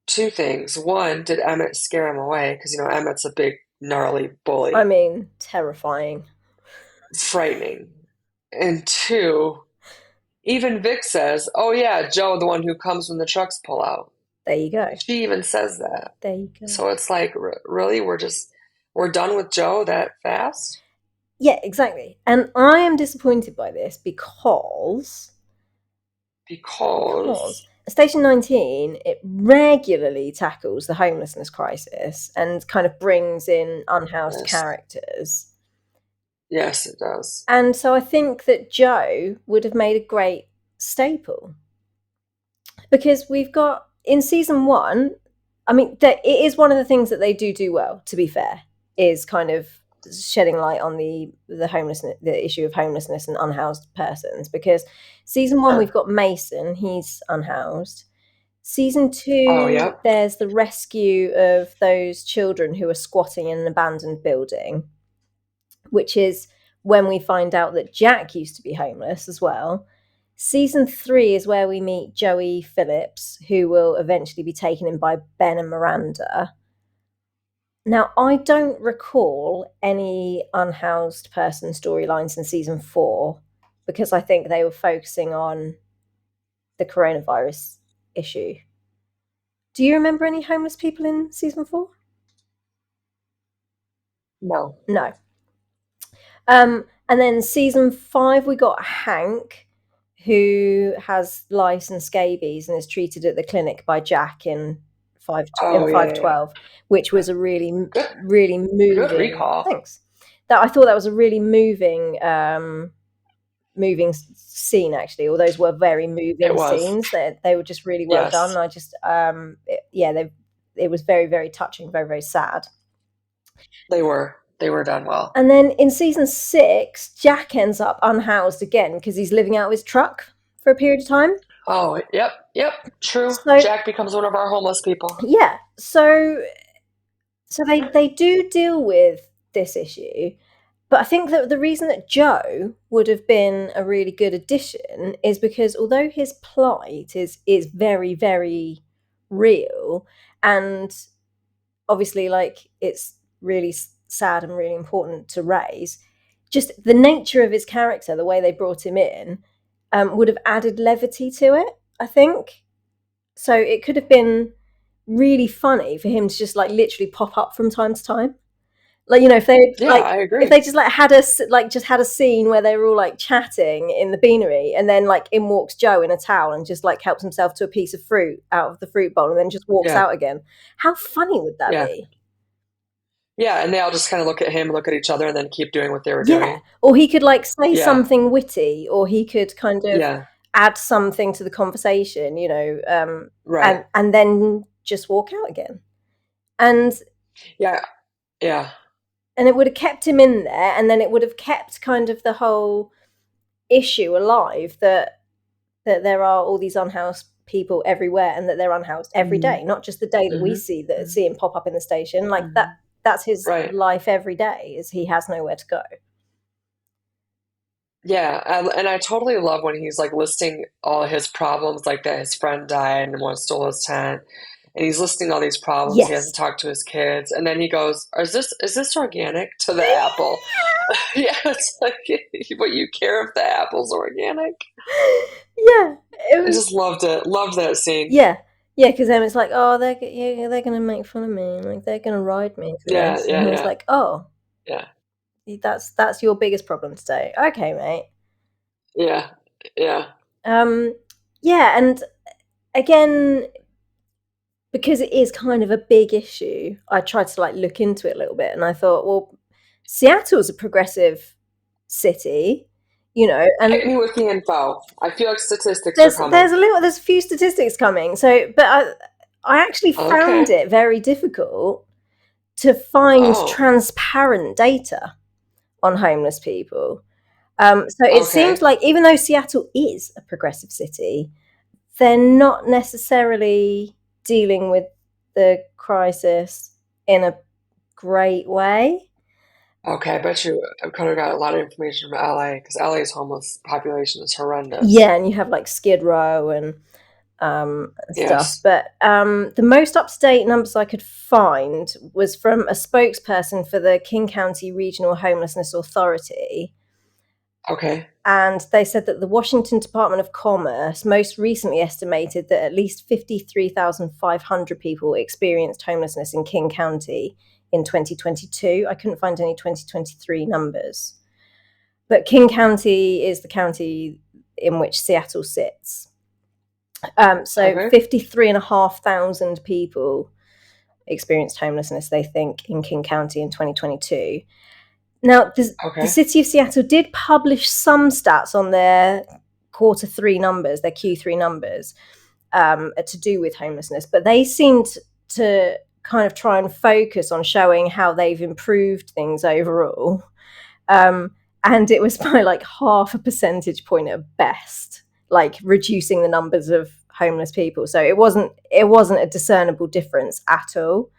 Speaker 2: two things. One, did Emmett scare him away? Because, Emmett's a big, gnarly bully.
Speaker 3: I mean, terrifying.
Speaker 2: It's frightening. And two, even Vic says, oh, yeah, Joe, the one who comes when the trucks pull out.
Speaker 3: There you go.
Speaker 2: She even says that.
Speaker 3: There you go.
Speaker 2: So it's like, really? We're done with Joe that fast?
Speaker 3: Yeah, exactly. And I am disappointed by this because Station 19, it regularly tackles the homelessness crisis and kind of brings in unhoused characters.
Speaker 2: Yes, it does.
Speaker 3: And so I think that Joe would have made a great staple. Because we've got, in season 1, I mean, it is one of the things that they do well, to be fair, is kind of shedding light on the homelessness, the issue of homelessness and unhoused persons. Because season 1, we've got Mason, he's unhoused. Season 2, there's the rescue of those children who are squatting in an abandoned building, which is when we find out that Jack used to be homeless as well. Season 3 is where we meet Joey Phillips, who will eventually be taken in by Ben and Miranda. Now, I don't recall any unhoused person storylines in season 4 because I think they were focusing on the coronavirus issue. Do you remember any homeless people in season 4?
Speaker 2: No.
Speaker 3: And then season 5, we got Hank, who has lice and scabies and is treated at the clinic by Jack in 512, which was a really moving.
Speaker 2: Good recall.
Speaker 3: Thanks. I thought that was a really moving scene, actually. All those were very moving scenes. They were just really well done. I just it was very, very touching, very, very sad.
Speaker 2: They were done well.
Speaker 3: And then in season 6, Jack ends up unhoused again because he's living out of his truck for a period of time.
Speaker 2: Oh, yep, true. So, Jack becomes one of our homeless people.
Speaker 3: Yeah, so they do deal with this issue, but I think that the reason that Joe would have been a really good addition is because although his plight is very, very real, and obviously, like, it's really sad and really important to raise, just the nature of his character, the way they brought him in, would have added levity to it, I think. So it could have been really funny for him to just like literally pop up from time to time. Like, if they
Speaker 2: I agree.
Speaker 3: If they just had a scene where they were all like chatting in the beanery, and then like in walks Joe in a towel and just like helps himself to a piece of fruit out of the fruit bowl and then just walks out again. How funny would that be?
Speaker 2: Yeah, and they all just kind of look at him, look at each other, and then keep doing what they were doing.
Speaker 3: Yeah, or he could like say something witty, or he could kind of add something to the conversation,
Speaker 2: right,
Speaker 3: and then just walk out again. And and it would have kept him in there, and then it would have kept kind of the whole issue alive that there are all these unhoused people everywhere, and that they're unhoused every day, not just the day that we see him pop up in the station. Like that's his life every day, is he has nowhere to go.
Speaker 2: Yeah, and I totally love when he's like listing all his problems, like that his friend died and one stole his tent, and he's listing all these problems. He hasn't talked to his kids, and then he goes, is this organic to the apple? Yeah, it's like, but you care if the apple's organic?
Speaker 3: Yeah,
Speaker 2: I just loved that scene.
Speaker 3: Yeah, Yeah, because then it's like, oh, they're going to make fun of me, like they're going to ride me for
Speaker 2: Yeah,
Speaker 3: this,
Speaker 2: yeah,
Speaker 3: and it's
Speaker 2: yeah,
Speaker 3: like, oh,
Speaker 2: yeah,
Speaker 3: that's your biggest problem today. Okay, mate.
Speaker 2: yeah, yeah.
Speaker 3: Yeah, and again, because it is kind of a big issue, I tried to like look into it a little bit, and I thought, well, Seattle's a progressive city, and
Speaker 2: Hit me with the info. I feel like statistics are coming.
Speaker 3: there's a few statistics coming. So, but I actually found
Speaker 2: Okay.
Speaker 3: it very difficult to find
Speaker 2: Oh,
Speaker 3: transparent data on homeless people. So it seems
Speaker 2: okay.
Speaker 3: like even though Seattle is a progressive city, they're not necessarily dealing with the crisis in a great way.
Speaker 2: Okay, I bet you I've kind of got a lot of information from LA because LA's homeless population is horrendous.
Speaker 3: Yeah, and you have like Skid Row and stuff.
Speaker 2: Yes.
Speaker 3: But the most up-to-date numbers I could find was from a spokesperson for the King County Regional Homelessness Authority.
Speaker 2: Okay.
Speaker 3: And they said that the Washington Department of Commerce most recently estimated that at least 53,500 people experienced homelessness in King County in 2022. I couldn't find any 2023 numbers. But King County is the county in which Seattle sits. So
Speaker 2: Okay.
Speaker 3: 53,500 people experienced homelessness, they think, in King County in 2022. Now, the city of Seattle did publish some stats on their Q3 numbers, to do with homelessness, but they seemed to kind of try and focus on showing how they've improved things overall. And it was by like half a percentage point at best, like reducing the numbers of homeless people. So it wasn't a discernible difference at all.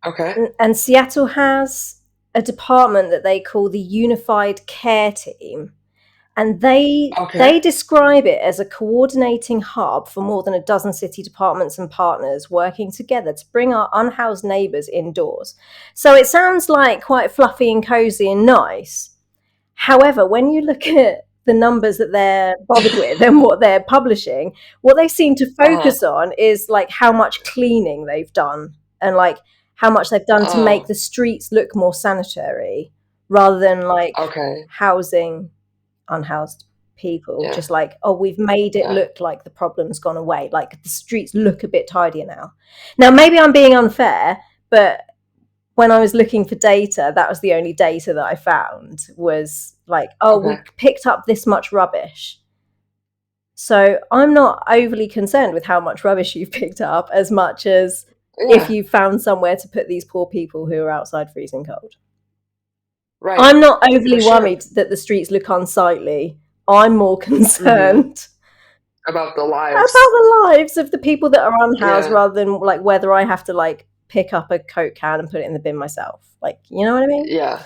Speaker 2: Okay.
Speaker 3: And Seattle has a department that they call the Unified Care Team, and they describe it as a coordinating hub for more than a dozen city departments and partners working together to bring our unhoused neighbours indoors. So it sounds like quite fluffy and cozy and nice. However, when you look at the numbers that they're bothered with and what they're publishing, what they seem to focus on is like how much cleaning they've done and like how much they've done to make the streets look more sanitary rather than like housing unhoused people.
Speaker 2: Yeah.
Speaker 3: Just like, oh, we've made it look like the problem's gone away. Like the streets look a bit tidier now. Now, maybe I'm being unfair, but when I was looking for data, that was the only data that I found was like, oh, we picked up this much rubbish. So I'm not overly concerned with how much rubbish you've picked up as much as if you found somewhere to put these poor people who are outside freezing cold.
Speaker 2: Right.
Speaker 3: I'm not overly worried that the streets look unsightly. I'm more concerned
Speaker 2: about the lives
Speaker 3: of the people that are unhoused rather than like whether I have to like pick up a Coke can and put it in the bin myself. Like, you know what I mean?
Speaker 2: Yeah.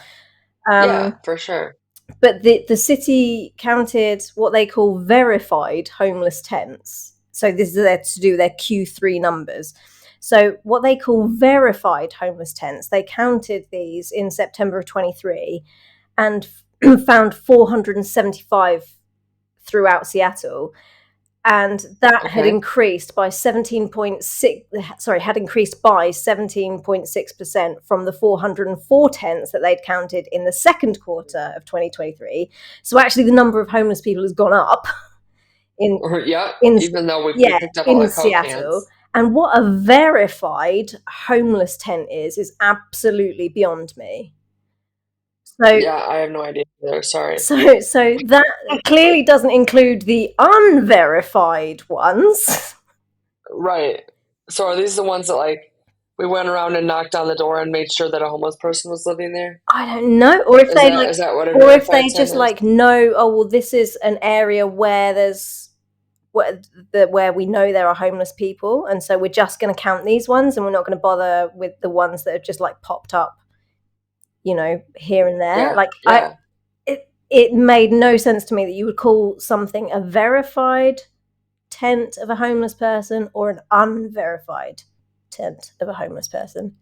Speaker 2: Yeah, for sure.
Speaker 3: But the city counted what they call verified homeless tents. So this is to do with their Q3 numbers. So what they call verified homeless tents, they counted these in September of 23 and found 475 throughout Seattle. And that had increased by 17.6% from the 404 tents that they'd counted in the second quarter of 2023. So actually the number of homeless people has gone up
Speaker 2: even though we picked up all the Coke
Speaker 3: Seattle.
Speaker 2: Cans.
Speaker 3: And what a verified homeless tent is absolutely beyond me. So
Speaker 2: yeah, I have no idea either. Sorry.
Speaker 3: So that clearly doesn't include the unverified ones.
Speaker 2: Right. So are these the ones that like we went around and knocked on the door and made sure that a homeless person was living there?
Speaker 3: I don't know. Or if
Speaker 2: is that what
Speaker 3: just like know, oh well, this is an area where there's where we know there are homeless people, and so we're just going to count these ones, and we're not going to bother with the ones that have just like popped up, here and there. It made no sense to me that you would call something a verified tent of a homeless person or an unverified tent of a homeless person.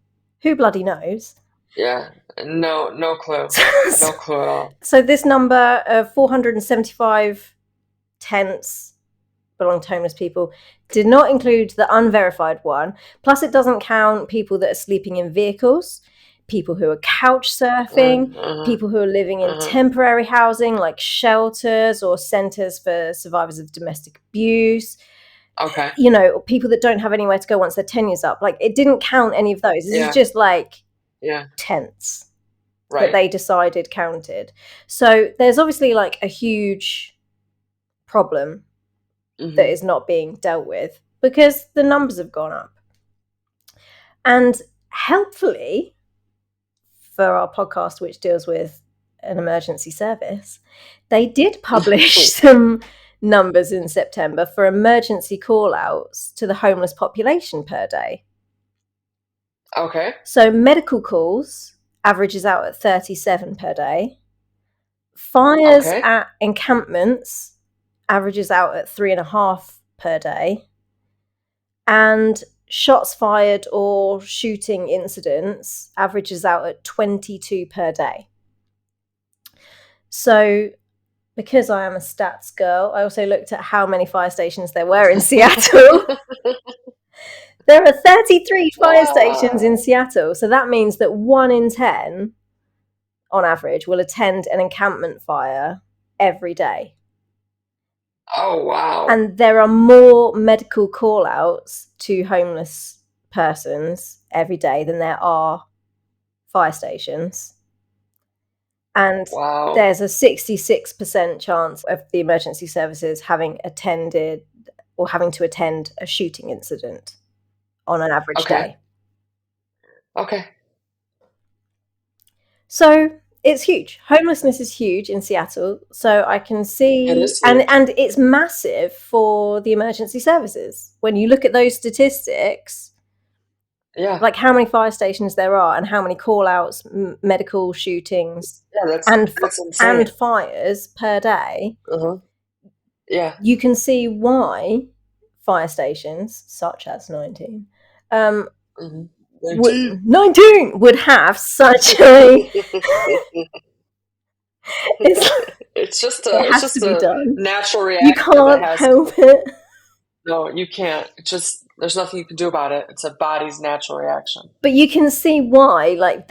Speaker 3: Who bloody knows?
Speaker 2: Yeah, no clue. No clue at all.
Speaker 3: So this number of 475 tents belong to homeless people, did not include the unverified one. Plus, it doesn't count people that are sleeping in vehicles, people who are couch surfing, people who are living in temporary housing like shelters or centres for survivors of domestic abuse.
Speaker 2: Okay.
Speaker 3: You know, people that don't have anywhere to go once their tenure's up. Like, it didn't count any of those. This is just like tents that they decided counted. So there's obviously like a huge problem that is not being dealt with because the numbers have gone up. And helpfully, for our podcast, which deals with an emergency service, they did publish some numbers in September for emergency call-outs to the homeless population per day.
Speaker 2: Okay.
Speaker 3: So medical calls averages out at 37 per day. Fires at encampments averages out at 3.5 per day. And shots fired or shooting incidents averages out at 22 per day. So because I am a stats girl, I also looked at how many fire stations there were in Seattle. There are 33 fire stations in Seattle. So that means that 1 in 10, on average, will attend an encampment fire every day.
Speaker 2: Oh, wow.
Speaker 3: And there are more medical call-outs to homeless persons every day than there are fire stations. And there's a 66% chance of the emergency services having attended or having to attend a shooting incident on an average day.
Speaker 2: Okay.
Speaker 3: So it's huge. Homelessness is huge in Seattle. So I can see,
Speaker 2: It is
Speaker 3: and it's massive for the emergency services. When you look at those statistics, like how many fire stations there are and how many call-outs, medical shootings, and fires per day, you can see why fire stations, such as 19, 19 would have such a
Speaker 2: it's just a natural reaction.
Speaker 3: You can't help it.
Speaker 2: No, you can't. There's nothing you can do about it. It's a body's natural reaction.
Speaker 3: But you can see why, like,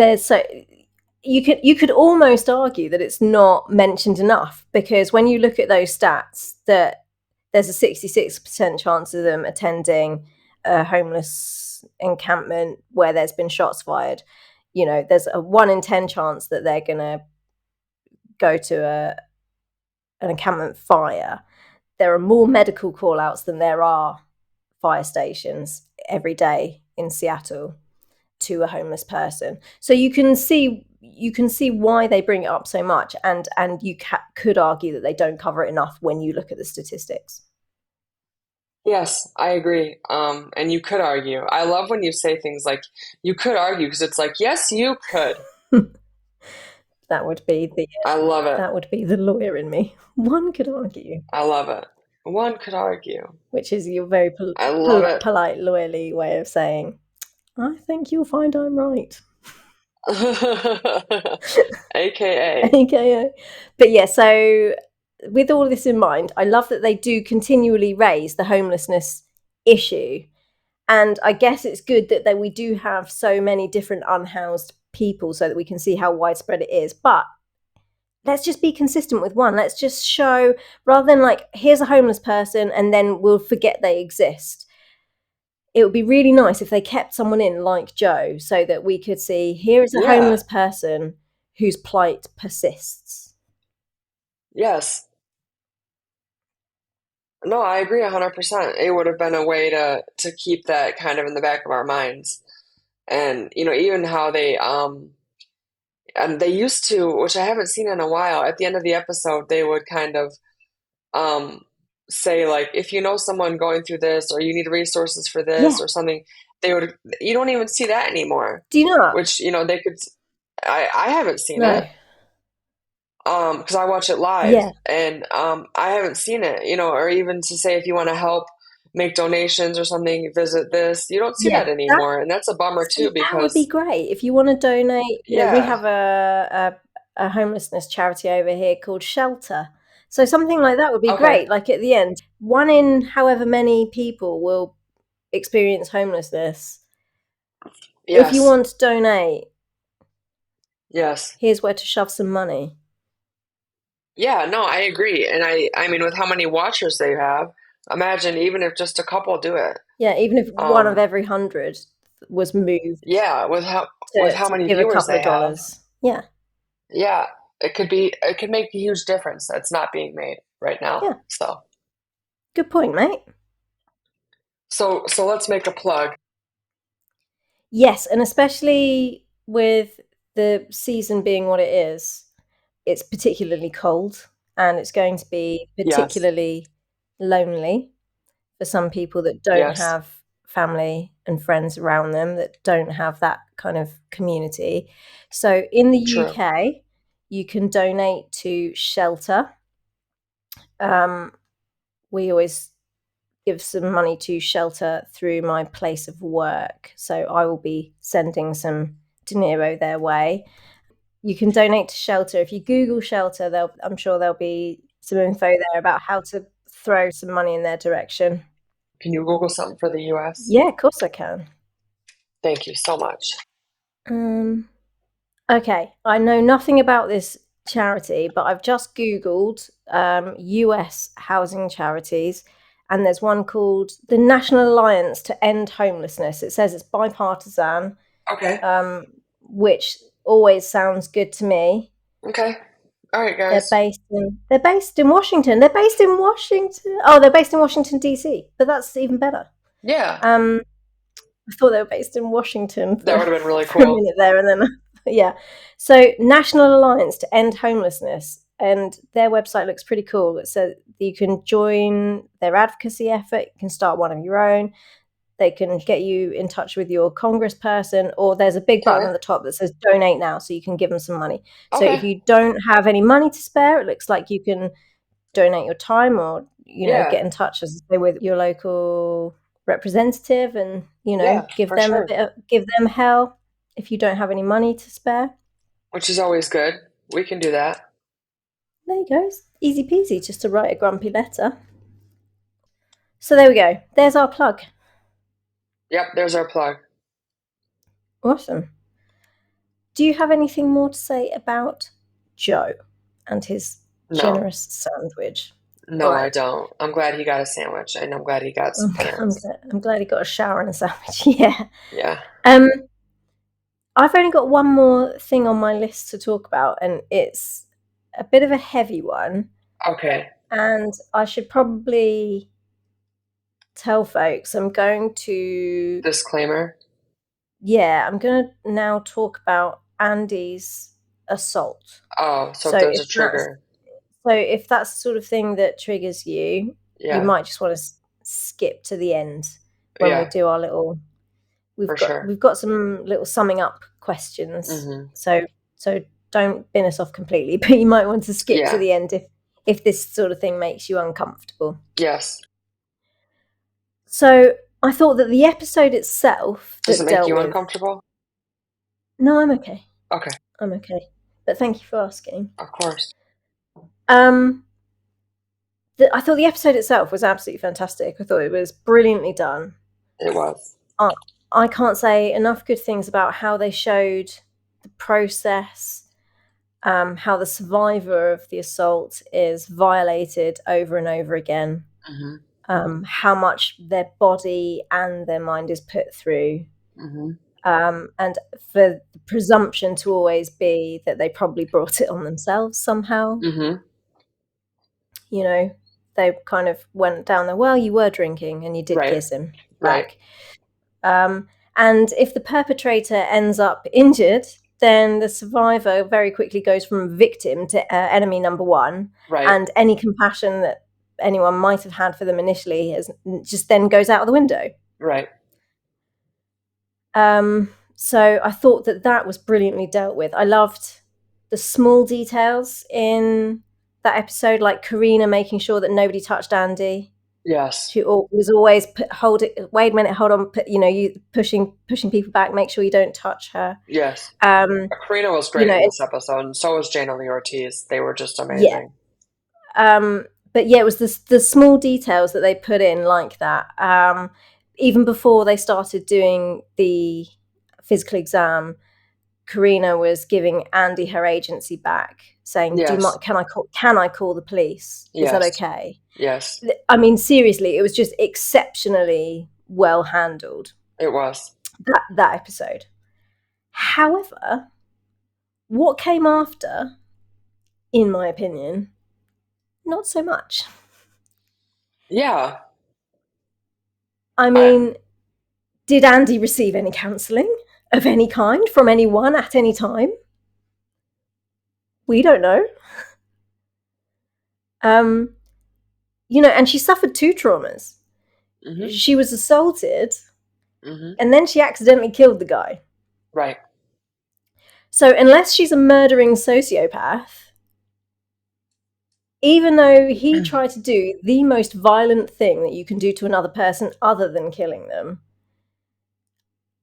Speaker 3: you could almost argue that it's not mentioned enough, because when you look at those stats, that there's a 66% chance of them attending a homeless encampment where there's been shots fired. You know, there's a 1 in 10 chance that they're going to go to an encampment fire. There are more medical call-outs than there are fire stations every day in Seattle to a homeless person. So you can see why they bring it up so much, and you could argue that they don't cover it enough when you look at the statistics.
Speaker 2: Yes, I agree. And you could argue. I love when you say things like you could argue, because it's like, yes, you could.
Speaker 3: That would be
Speaker 2: I love it.
Speaker 3: That would be the lawyer in me. One could argue.
Speaker 2: I love it. One could argue.
Speaker 3: Which is your very polite, lawyerly way of saying, I think you'll find I'm right. AKA. But yeah, so with all this in mind, I love that they do continually raise the homelessness issue. And I guess it's good that we do have so many different unhoused people so that we can see how widespread it is. But let's just be consistent with one. Let's just show, rather than like, here's a homeless person and then we'll forget they exist. It would be really nice if they kept someone in like Joe, so that we could see, here is a homeless person whose plight persists.
Speaker 2: Yes. No, I agree 100%. It would have been a way to keep that kind of in the back of our minds. And, you know, even how they and they used to, which I haven't seen in a while, at the end of the episode, they would kind of say, like, if you know someone going through this, or you need resources for this or something, you don't even see that anymore.
Speaker 3: Do you know?
Speaker 2: Which, you know, they could, I haven't seen it. Because I watch it live, and I haven't seen it, you know, or even to say, if you want to help make donations or something, visit this. You don't see that anymore, and that's a bummer too. Because
Speaker 3: that would be great if you want to donate. You know, we have a homelessness charity over here called Shelter. So something like that would be great. Like at the end, 1 in however many people will experience homelessness.
Speaker 2: Yes.
Speaker 3: If you want to donate,
Speaker 2: yes,
Speaker 3: here's where to shove some money.
Speaker 2: yeah, no, I agree. And I mean, with how many watchers they have, imagine even if just a couple do it.
Speaker 3: Yeah, even if 1 of every 100 was moved.
Speaker 2: Yeah, with how many
Speaker 3: give a
Speaker 2: viewers
Speaker 3: couple
Speaker 2: they
Speaker 3: of dollars.
Speaker 2: have. Yeah, it could make a huge difference that's not being made right now.
Speaker 3: Yeah.
Speaker 2: So
Speaker 3: good point, mate.
Speaker 2: So let's make a plug.
Speaker 3: Yes, and especially with the season being what it is, it's particularly cold and it's going to be particularly lonely for some people that don't have family and friends around them, that don't have that kind of community. So in the UK, you can donate to shelter. We always give some money to shelter through my place of work. So I will be sending some De Niro their way. You can donate to shelter. If you Google shelter, I'm sure there'll be some info there about how to throw some money in their direction.
Speaker 2: Can you Google something for the US?
Speaker 3: Yeah, of course I can.
Speaker 2: Thank you so much.
Speaker 3: Okay, I know nothing about this charity, but I've just Googled US housing charities, and there's one called the National Alliance to End Homelessness. It says it's bipartisan.
Speaker 2: Okay.
Speaker 3: Which always sounds good to me.
Speaker 2: Okay. All right, guys.
Speaker 3: They're based in Washington. They're based in Washington. Oh, they're based in Washington, D.C., but that's even better.
Speaker 2: Yeah.
Speaker 3: I thought they were based in Washington.
Speaker 2: That would have been really cool.
Speaker 3: For a minute there, and then yeah. So National Alliance to End Homelessness, and their website looks pretty cool. It says you can join their advocacy effort. You can start one of your own. They can get you in touch with your congressperson, or there's a big button at the top that says donate now, so you can give them some money. So if you don't have any money to spare, it looks like you can donate your time, or get in touch, as I say, with your local representative, and give them hell if you don't have any money to spare,
Speaker 2: which is always good. We can do that.
Speaker 3: There you go. Easy peasy, just to write a grumpy letter. So there we go. There's our plug.
Speaker 2: Yep, there's our plug.
Speaker 3: Awesome. Do you have anything more to say about Joe and his generous sandwich?
Speaker 2: No, I don't. I'm glad he got a sandwich, and I'm glad he got some pants.
Speaker 3: I'm glad he got a shower and a sandwich. Yeah.
Speaker 2: Yeah.
Speaker 3: I've only got one more thing on my list to talk about, and it's a bit of a heavy one.
Speaker 2: Okay.
Speaker 3: And I should probably tell folks I'm going to...
Speaker 2: Disclaimer?
Speaker 3: Yeah, I'm going to now talk about Andy's assault.
Speaker 2: Oh, so if there's a trigger.
Speaker 3: So if that's the sort of thing that triggers you, you might just want to skip to the end when we do our little... We've got some little summing up questions. Mm-hmm. So don't bin us off completely, but you might want to skip to the end if this sort of thing makes you uncomfortable.
Speaker 2: Yes.
Speaker 3: So I thought that the episode itself...
Speaker 2: Does it make you uncomfortable?
Speaker 3: No, I'm okay.
Speaker 2: Okay.
Speaker 3: I'm okay. But thank you for asking.
Speaker 2: Of course.
Speaker 3: I thought the episode itself was absolutely fantastic. I thought it was brilliantly done.
Speaker 2: It was.
Speaker 3: I can't say enough good things about how they showed the process, how the survivor of the assault is violated over and over again, how much their body and their mind is put through, and for the presumption to always be that they probably brought it on themselves somehow. They kind of went down there, well, you were drinking and you did kiss him back. And if the perpetrator ends up injured, then the survivor very quickly goes from victim to enemy number one. And any compassion that anyone might have had for them initially just then goes out of the window. So I thought that was brilliantly dealt with. I loved the small details in that episode, like Karina making sure that nobody touched Andy.
Speaker 2: Yes.
Speaker 3: She was always wait a minute, hold on, you pushing people back, make sure you don't touch her.
Speaker 2: Yes. Karina was great in this episode, and so was Jana Lee Ortiz. They were just amazing.
Speaker 3: But yeah, it was the small details that they put in like that. Even before they started doing the physical exam, Karina was giving Andy her agency back, saying,
Speaker 2: Yes.
Speaker 3: can I call the police? Is that
Speaker 2: Yes.
Speaker 3: okay?
Speaker 2: Yes.
Speaker 3: I mean, seriously, it was just exceptionally well handled.
Speaker 2: It was.
Speaker 3: That episode. However, what came after, in my opinion, not so much.
Speaker 2: Yeah.
Speaker 3: I mean, did Andy receive any counselling of any kind from anyone at any time? We don't know. And she suffered 2 traumas.
Speaker 2: Mm-hmm.
Speaker 3: She was assaulted,
Speaker 2: Mm-hmm.
Speaker 3: and then she accidentally killed the guy.
Speaker 2: Right.
Speaker 3: So unless she's a murdering sociopath, even though he tried to do the most violent thing that you can do to another person other than killing them,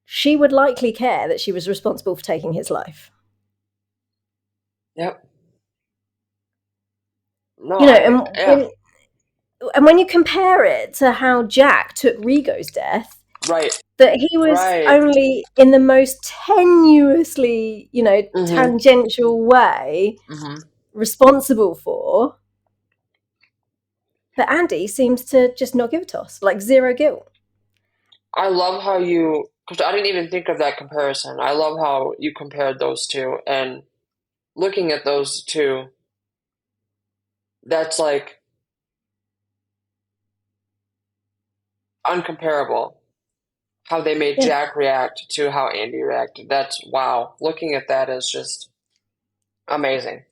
Speaker 3: she would likely care that she was responsible for taking his life.
Speaker 2: Yep. No,
Speaker 3: and when you compare it to how Jack took Rigo's death,
Speaker 2: right,
Speaker 3: that he was only in the most tenuously, tangential way responsible for, but Andy seems to just not give a toss, like zero guilt.
Speaker 2: I love how because I didn't even think of that comparison. I love how you compared those two, and looking at those two, that's like uncomparable. How they made Jack react to how Andy reacted. That's wow. Looking at that is just amazing.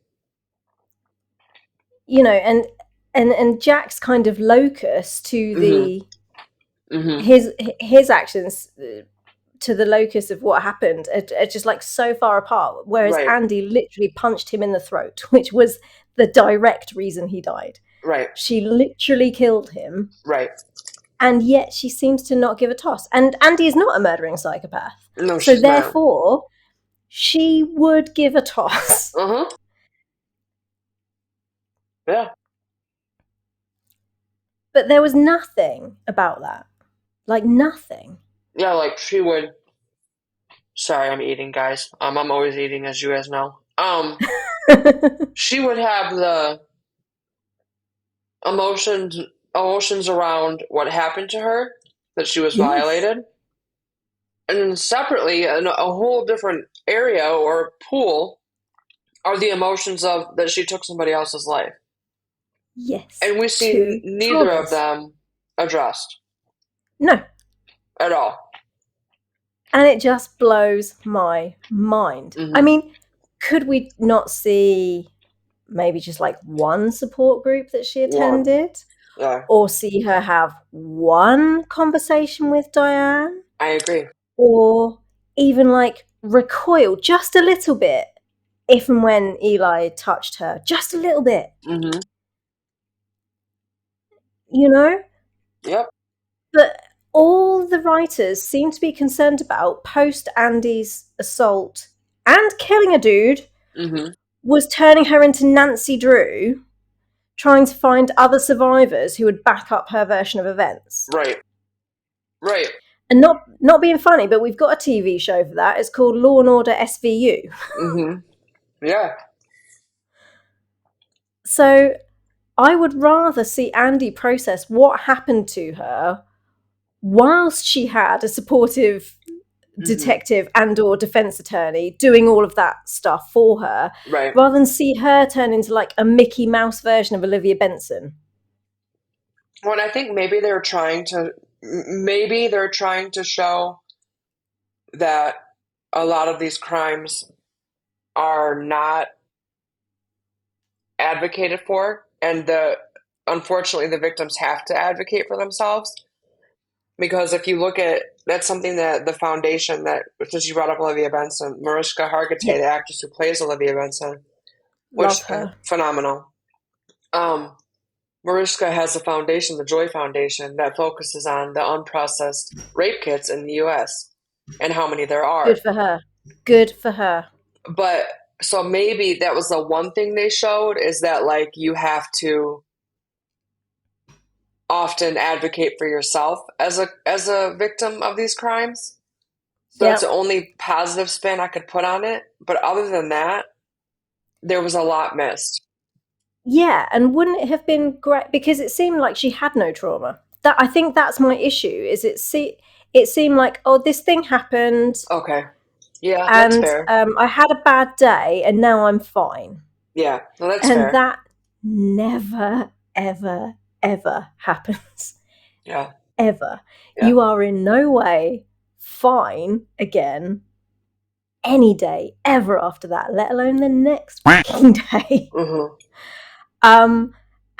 Speaker 3: And Jack's kind of locus to the his actions to the locus of what happened are just like so far apart, whereas Andy literally punched him in the throat, which was the direct reason he died.
Speaker 2: Right.
Speaker 3: She literally killed him.
Speaker 2: Right.
Speaker 3: And yet she seems to not give a toss. And Andy is not a murdering psychopath.
Speaker 2: No,
Speaker 3: so
Speaker 2: she's
Speaker 3: therefore
Speaker 2: not.
Speaker 3: She would give a toss.
Speaker 2: Yeah.
Speaker 3: But there was nothing about that. Like nothing.
Speaker 2: Yeah, like she would. Sorry, I'm eating, guys. I'm always eating, as you guys know. She would have the emotions around what happened to her, that she was violated, and then separately, in a whole different area or pool, are the emotions of that she took somebody else's life.
Speaker 3: Yes.
Speaker 2: And we see neither of them addressed.
Speaker 3: No.
Speaker 2: At all.
Speaker 3: And it just blows my mind. I mean, could we not see maybe just like one support group that she attended?
Speaker 2: Yeah.
Speaker 3: Or see her have one conversation with Diane?
Speaker 2: I agree.
Speaker 3: Or even like recoil just a little bit if and when Eli touched her. Just a little bit. You know?
Speaker 2: Yep.
Speaker 3: But all the writers seem to be concerned about post Andy's assault and killing a dude was turning her into Nancy Drew, trying to find other survivors who would back up her version of events.
Speaker 2: Right. Right.
Speaker 3: And not being funny, but we've got a TV show for that. It's called Law and Order SVU.
Speaker 2: Yeah.
Speaker 3: So I would rather see Andy process what happened to her whilst she had a supportive detective and or defense attorney doing all of that stuff for her, rather than see her turn into like a Mickey Mouse version of Olivia Benson.
Speaker 2: Well, I think maybe they're trying to show that a lot of these crimes are not advocated for, and unfortunately the victims have to advocate for themselves. Because if you look at, that's something that the foundation that, since you brought up Olivia Benson, Mariska Hargitay, the actress who plays Olivia Benson,
Speaker 3: love her,
Speaker 2: phenomenal. Mariska has a foundation, the Joy Foundation, that focuses on the unprocessed rape kits in the U.S. and how many there are.
Speaker 3: Good for her. Good for her.
Speaker 2: But So maybe that was the one thing they showed, is that like you have to often advocate for yourself as a victim of these crimes. So that's
Speaker 3: Yeah.
Speaker 2: the only positive spin I could put on it. But other than that, there was a lot missed.
Speaker 3: Yeah, and wouldn't it have been great, because it seemed like she had no trauma. That, I think that's my issue, is it seemed like, oh, this thing happened
Speaker 2: Okay. Yeah, that's
Speaker 3: and
Speaker 2: fair.
Speaker 3: I had a bad day and now I'm fine.
Speaker 2: Yeah, no, that's
Speaker 3: And
Speaker 2: fair.
Speaker 3: that never, ever, ever happens.
Speaker 2: Yeah,
Speaker 3: Ever.
Speaker 2: yeah.
Speaker 3: You are in no way fine again any day ever after that, let alone the next fucking day.
Speaker 2: Mm-hmm.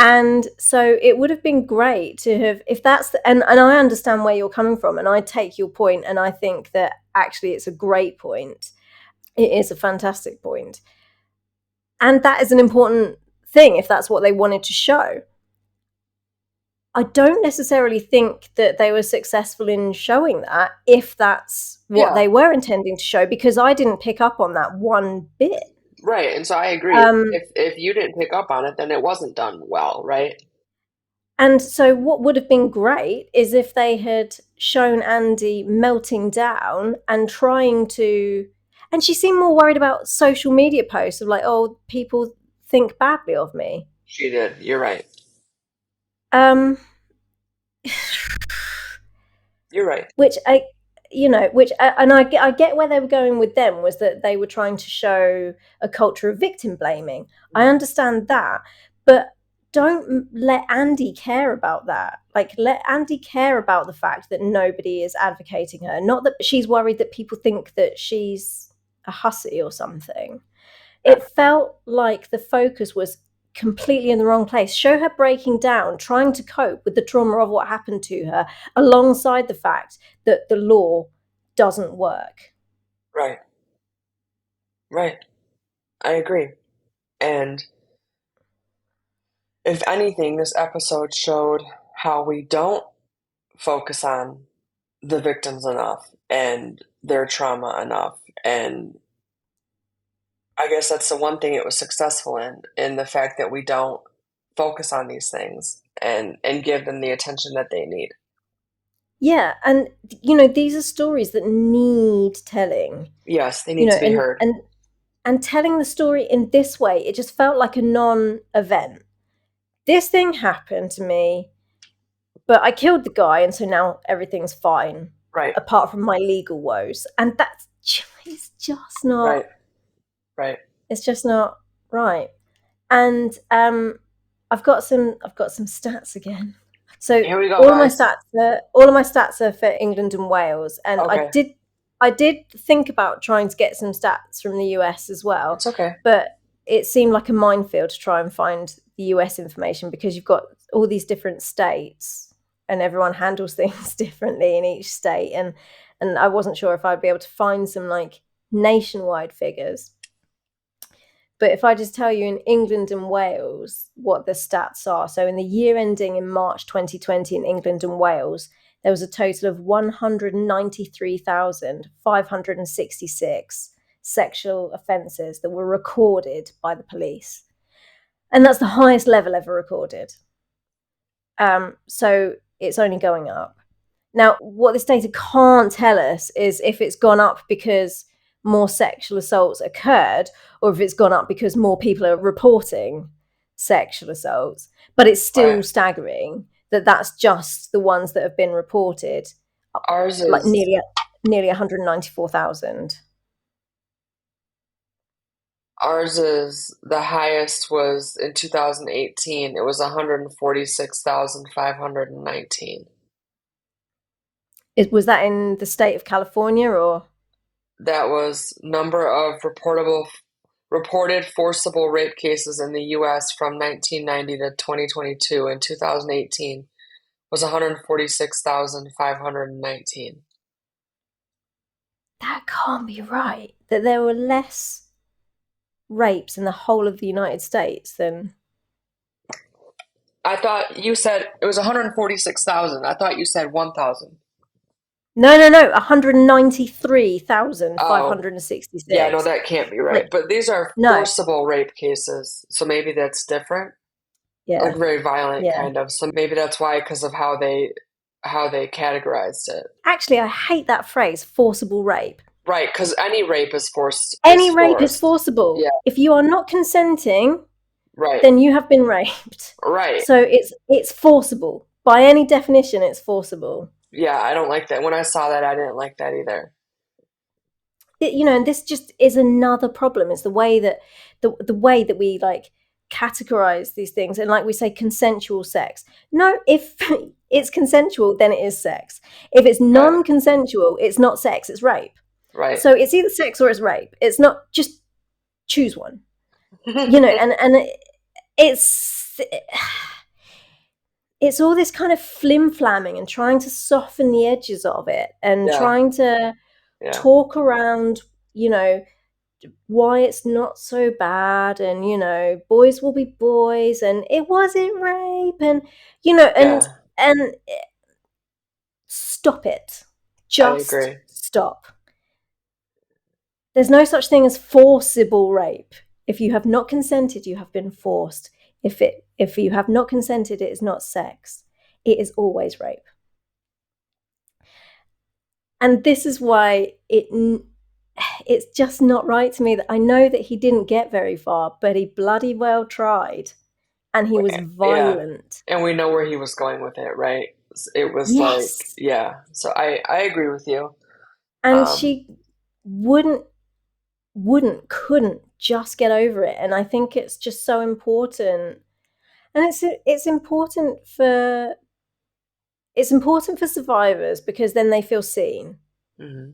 Speaker 3: And so it would have been great to have, if that's the, and I understand where you're coming from, and I take your point, and I think that actually it's a great point. It is a fantastic point. And that is an important thing if that's what they wanted to show. I don't necessarily think that they were successful in showing that, if that's what they were intending to show, because I didn't pick up on that one bit.
Speaker 2: Right, and so I agree. If you didn't pick up on it, then it wasn't done well, right?
Speaker 3: And so what would have been great is if they had shown Andy melting down and trying to, and she seemed more worried about social media posts of like, oh, people think badly of me.
Speaker 2: She did. You're right.
Speaker 3: Um,
Speaker 2: You're right.
Speaker 3: which I, and I get where they were going with them, was that they were trying to show a culture of victim blaming. I understand that, but don't let Andy care about that. Like, let Andy care about the fact that nobody is advocating her. Not that she's worried that people think that she's a hussy or something. It felt like the focus was completely in the wrong place. Show her breaking down, trying to cope with the trauma of what happened to her, alongside the fact that the law doesn't work.
Speaker 2: Right. Right. I agree. And if anything, this episode showed how we don't focus on the victims enough and their trauma enough. And I guess that's the one thing it was successful in the fact that we don't focus on these things and give them the attention that they need.
Speaker 3: Yeah, and these are stories that need telling.
Speaker 2: Yes, they need to be heard.
Speaker 3: And telling the story in this way, it just felt like a non-event. This thing happened to me, but I killed the guy, and so now everything's fine.
Speaker 2: Right.
Speaker 3: Apart from my legal woes. And that's just not
Speaker 2: right.
Speaker 3: It's just not right. And I've got some stats again. So
Speaker 2: here we go,
Speaker 3: all
Speaker 2: guys.
Speaker 3: of my stats are for England and Wales, and
Speaker 2: okay.
Speaker 3: I did think about trying to get some stats from the US as well.
Speaker 2: It's okay.
Speaker 3: But it seemed like a minefield to try and find the US information, because you've got all these different states and everyone handles things differently in each state, and I wasn't sure if I'd be able to find some like nationwide figures. But if I just tell you in England and Wales what the stats are. So in the year ending in March 2020 in England and Wales, there was a total of 193,566 sexual offences that were recorded by the police. And that's the highest level ever recorded. So it's only going up. Now, what this data can't tell us is if it's gone up because more sexual assaults occurred, or if it's gone up because more people are reporting sexual assaults. But it's still staggering that that's just the ones that have been reported.
Speaker 2: Ours is
Speaker 3: like nearly 194,000.
Speaker 2: Ours is the highest was in 2018. It was 146,519.
Speaker 3: Was that in the state of California, or?
Speaker 2: That was number of reported forcible rape cases in the U.S. from 1990 to 2022. In 2018 was 146,519.
Speaker 3: That can't be right. That there were less rapes in the whole of the United States than...
Speaker 2: I thought you said it was 146,000. I thought you said 1,000.
Speaker 3: No, 193,566.
Speaker 2: Yeah, no, that can't be right.
Speaker 3: Like,
Speaker 2: But these are
Speaker 3: no,
Speaker 2: forcible rape cases, so maybe that's different. Like
Speaker 3: yeah,
Speaker 2: very violent,
Speaker 3: yeah.
Speaker 2: kind of. So maybe that's why, because of how they categorized it.
Speaker 3: Actually, I hate that phrase, forcible rape.
Speaker 2: Right, because any rape is forced.
Speaker 3: Any
Speaker 2: Is
Speaker 3: rape is
Speaker 2: forced.
Speaker 3: forcible.
Speaker 2: Yeah.
Speaker 3: If you are not consenting,
Speaker 2: Right.
Speaker 3: then you have been raped.
Speaker 2: Right.
Speaker 3: So it's forcible. By any definition, it's forcible.
Speaker 2: Yeah, I don't like that. When I saw that, I didn't like that either.
Speaker 3: And this just is another problem. It's the way that the way that we like categorize these things, and like we say, consensual sex. No, if it's consensual, then it is sex. If it's non-consensual, it's not sex, it's rape.
Speaker 2: Right.
Speaker 3: So it's either sex or it's rape. It's not, just choose one. And it's all this kind of flim-flamming and trying to soften the edges of it and trying to talk around, why it's not so bad, and boys will be boys, and it wasn't rape, and and stop it. Just
Speaker 2: I agree.
Speaker 3: stop. There's no such thing as forcible rape. If you have not consented, you have been forced. If you have not consented, it is not sex. It is always rape. And this is why it's just not right to me. That I know that he didn't get very far, but he bloody well tried, and he was violent.
Speaker 2: And we know where he was going with it, right? It was So I agree with you.
Speaker 3: And she couldn't just get over it. And I think it's just so important. And it's important for survivors, because then they feel seen.
Speaker 2: Mm-hmm.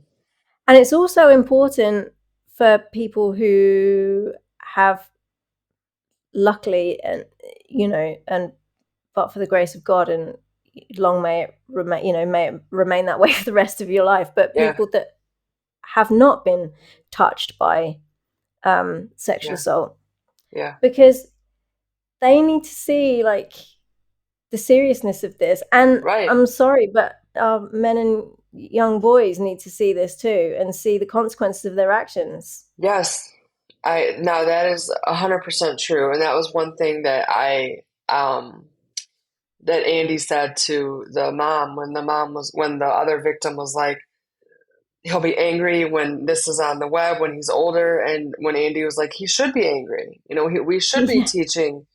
Speaker 3: And it's also important for people who have, luckily, and but for the grace of God, and long may it remain that way for the rest of your life, but people that have not been touched by sexual assault, because they need to see like the seriousness of this. And I'm sorry, but men and young boys need to see this too, and see the consequences of their actions.
Speaker 2: Yes, now that is 100% true, and that was one thing that that Andy said to the mom when the other victim was like, he'll be angry when this is on the web when he's older, and when Andy was like, he should be angry. We should be teaching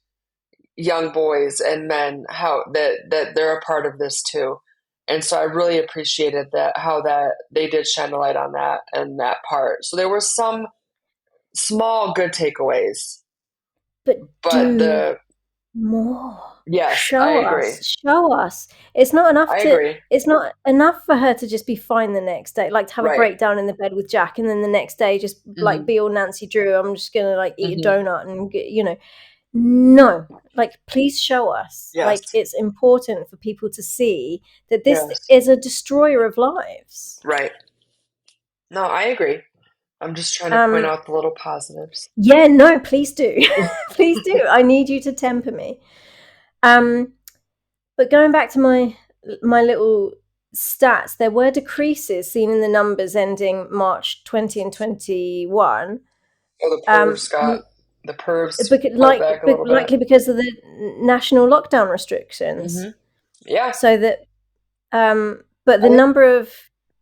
Speaker 2: young boys and men how that they're a part of this too. And so I really appreciated how they did shine a light on that and that part. So there were some small good takeaways,
Speaker 3: but do more.
Speaker 2: Yes,
Speaker 3: show us. It's not enough it's not enough for her to just be fine the next day, like to have a breakdown in the bed with Jack, and then the next day just like be all Nancy Drew, I'm just gonna like eat a donut and no, like, please show us. Like, it's important for people to see that this is a destroyer of lives.
Speaker 2: Right. No, I agree. I'm just trying to point out the little positives.
Speaker 3: Yeah, no, please do. Please do. I need you to temper me. But going back to my little stats, there were decreases seen in the numbers ending March 20 and 21.
Speaker 2: Oh, the pervs back a little bit.
Speaker 3: Likely because of the national lockdown restrictions.
Speaker 2: Mm-hmm. Yeah.
Speaker 3: So that, but the number of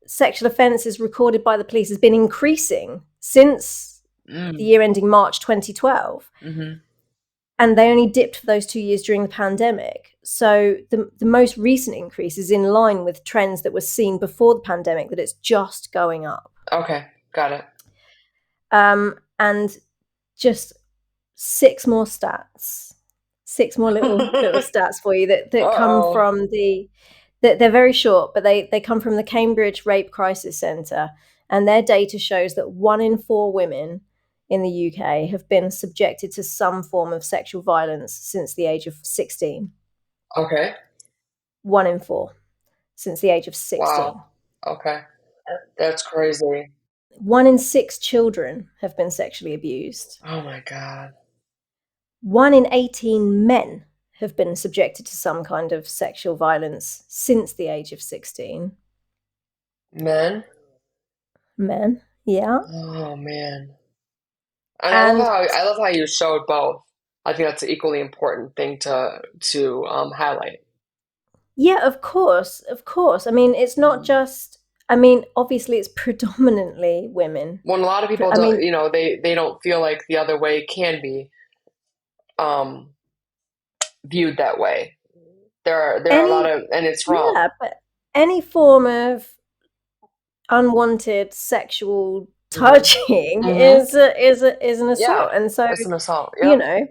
Speaker 3: sexual offences recorded by the police has been increasing since the year ending March 2012.
Speaker 2: Mm-hmm.
Speaker 3: And they only dipped for those 2 years during the pandemic. So the most recent increase is in line with trends that were seen before the pandemic, that it's just going up.
Speaker 2: Okay, got it.
Speaker 3: And just six more little stats for you that come from they're very short, but they come from the Cambridge Rape Crisis Centre, and their data shows that 1 in 4 women in the UK have been subjected to some form of sexual violence since the age of 16.
Speaker 2: Okay.
Speaker 3: 1 in 4 since the age of 16.
Speaker 2: Wow. Okay. That's crazy.
Speaker 3: 1 in 6 children have been sexually abused.
Speaker 2: Oh my God.
Speaker 3: 1 in 18 men have been subjected to some kind of sexual violence since the age of 16.
Speaker 2: Men?
Speaker 3: Men. Yeah.
Speaker 2: Oh man. And
Speaker 3: And
Speaker 2: I love how you showed both. I think that's an equally important thing to highlight.
Speaker 3: yeah, of course, of course. I mean, it's not just. I mean, obviously, it's predominantly women.
Speaker 2: When a lot of people
Speaker 3: I
Speaker 2: don't,
Speaker 3: mean,
Speaker 2: they don't feel like the other way can be um, viewed that way. There are a lot
Speaker 3: any
Speaker 2: of, and it's wrong.
Speaker 3: yeah, but any form of unwanted sexual
Speaker 2: Hmm.
Speaker 3: touching
Speaker 2: Hmm.
Speaker 3: is an
Speaker 2: Yeah,
Speaker 3: assault, and so
Speaker 2: it's an assault.
Speaker 3: you
Speaker 2: Yep.
Speaker 3: know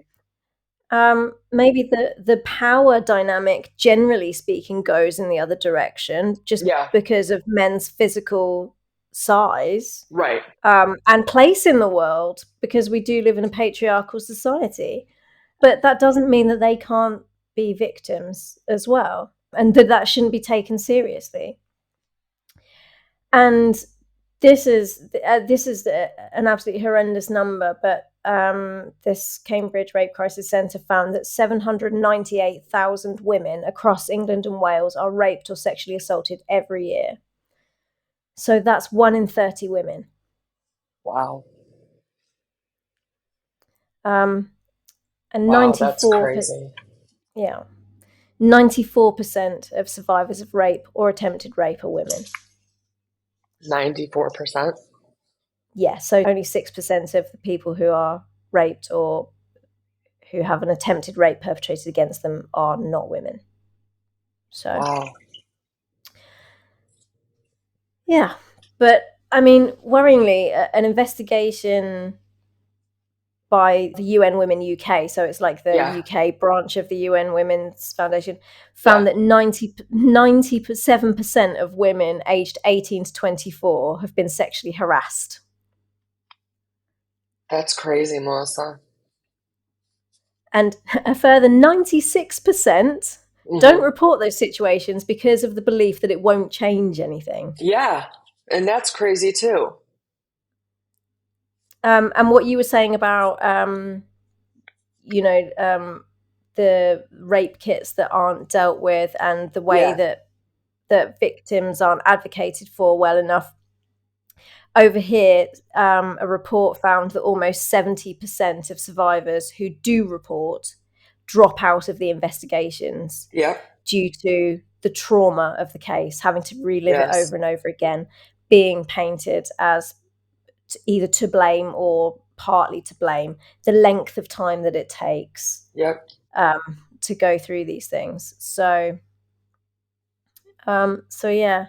Speaker 3: maybe the power dynamic, generally speaking, goes in the other direction, just
Speaker 2: Yeah.
Speaker 3: because of men's physical size
Speaker 2: Right.
Speaker 3: and place in the world, because we do live in a patriarchal society. But that doesn't mean that they can't be victims as well, and that shouldn't be taken seriously. And this is an absolutely horrendous number, but this Cambridge Rape Crisis Centre found that 798,000 women across England and Wales are raped or sexually assaulted every year. So that's 1 in 30 women.
Speaker 2: Wow.
Speaker 3: And
Speaker 2: Wow, that's
Speaker 3: 94
Speaker 2: crazy.
Speaker 3: yeah, 94% of survivors of rape or attempted rape are women.
Speaker 2: 94%.
Speaker 3: Yeah, so only 6% of the people who are raped or who have an attempted rape perpetrated against them are not women. So,
Speaker 2: Wow.
Speaker 3: yeah. But, I mean, worryingly, an investigation by the UN Women UK, so it's like the
Speaker 2: Yeah.
Speaker 3: UK branch of the UN Women's Foundation,
Speaker 2: Yeah.
Speaker 3: found that 97% of women aged 18 to 24 have been sexually harassed.
Speaker 2: That's crazy, Melissa.
Speaker 3: And a further 96% don't
Speaker 2: Hmm.
Speaker 3: report those situations because of the belief that it won't change anything.
Speaker 2: Yeah. And that's crazy too.
Speaker 3: And what you were saying about, you know, the rape kits that aren't dealt with, and the way
Speaker 2: Yeah.
Speaker 3: that victims aren't advocated for well enough. Over here, a report found that almost 70% of survivors who do report drop out of the investigations
Speaker 2: Yep.
Speaker 3: due to the trauma of the case, having to relive it
Speaker 2: Yes.
Speaker 3: over and over again, being painted as either to blame or partly to blame, the length of time that it takes
Speaker 2: Yep.
Speaker 3: to go through these things. So yeah,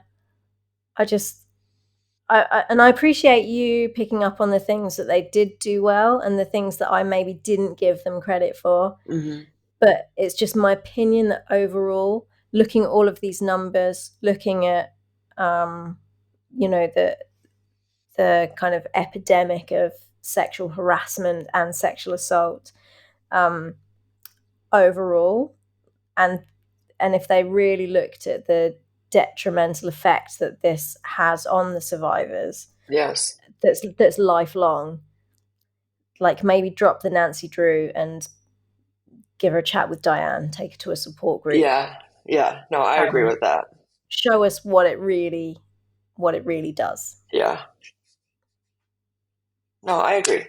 Speaker 3: I appreciate you picking up on the things that they did do well and the things that I maybe didn't give them credit for.
Speaker 2: Hmm.
Speaker 3: But it's just my opinion that overall, looking at all of these numbers, looking at the kind of epidemic of sexual harassment and sexual assault overall, and if they really looked at the detrimental effect that this has on the survivors,
Speaker 2: Yes.
Speaker 3: that's lifelong, like maybe drop the Nancy Drew and give her a chat with Diane, take her to a support group,
Speaker 2: Yeah. Yeah. No, I agree with that.
Speaker 3: show us what it really does.
Speaker 2: Yeah. No, I agree.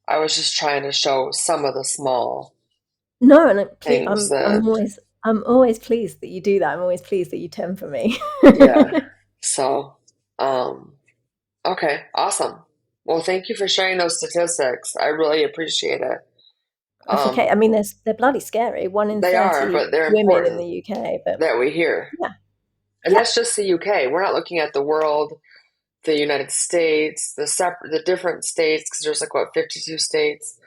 Speaker 2: I was just trying to show some of the small
Speaker 3: No, and
Speaker 2: things that,
Speaker 3: I'm always pleased that you do that. I'm always pleased that you temper me.
Speaker 2: yeah. So, um, okay, awesome. Well, thank you for sharing those statistics. I really appreciate it.
Speaker 3: That's okay. I mean, they're bloody scary. 1 in
Speaker 2: They are,
Speaker 3: 30
Speaker 2: but they're
Speaker 3: women in
Speaker 2: important
Speaker 3: the UK, but
Speaker 2: that we hear.
Speaker 3: yeah,
Speaker 2: And
Speaker 3: yeah,
Speaker 2: that's just the UK. We're not looking at the world, the United States, the different states, because there's like what, 52 states.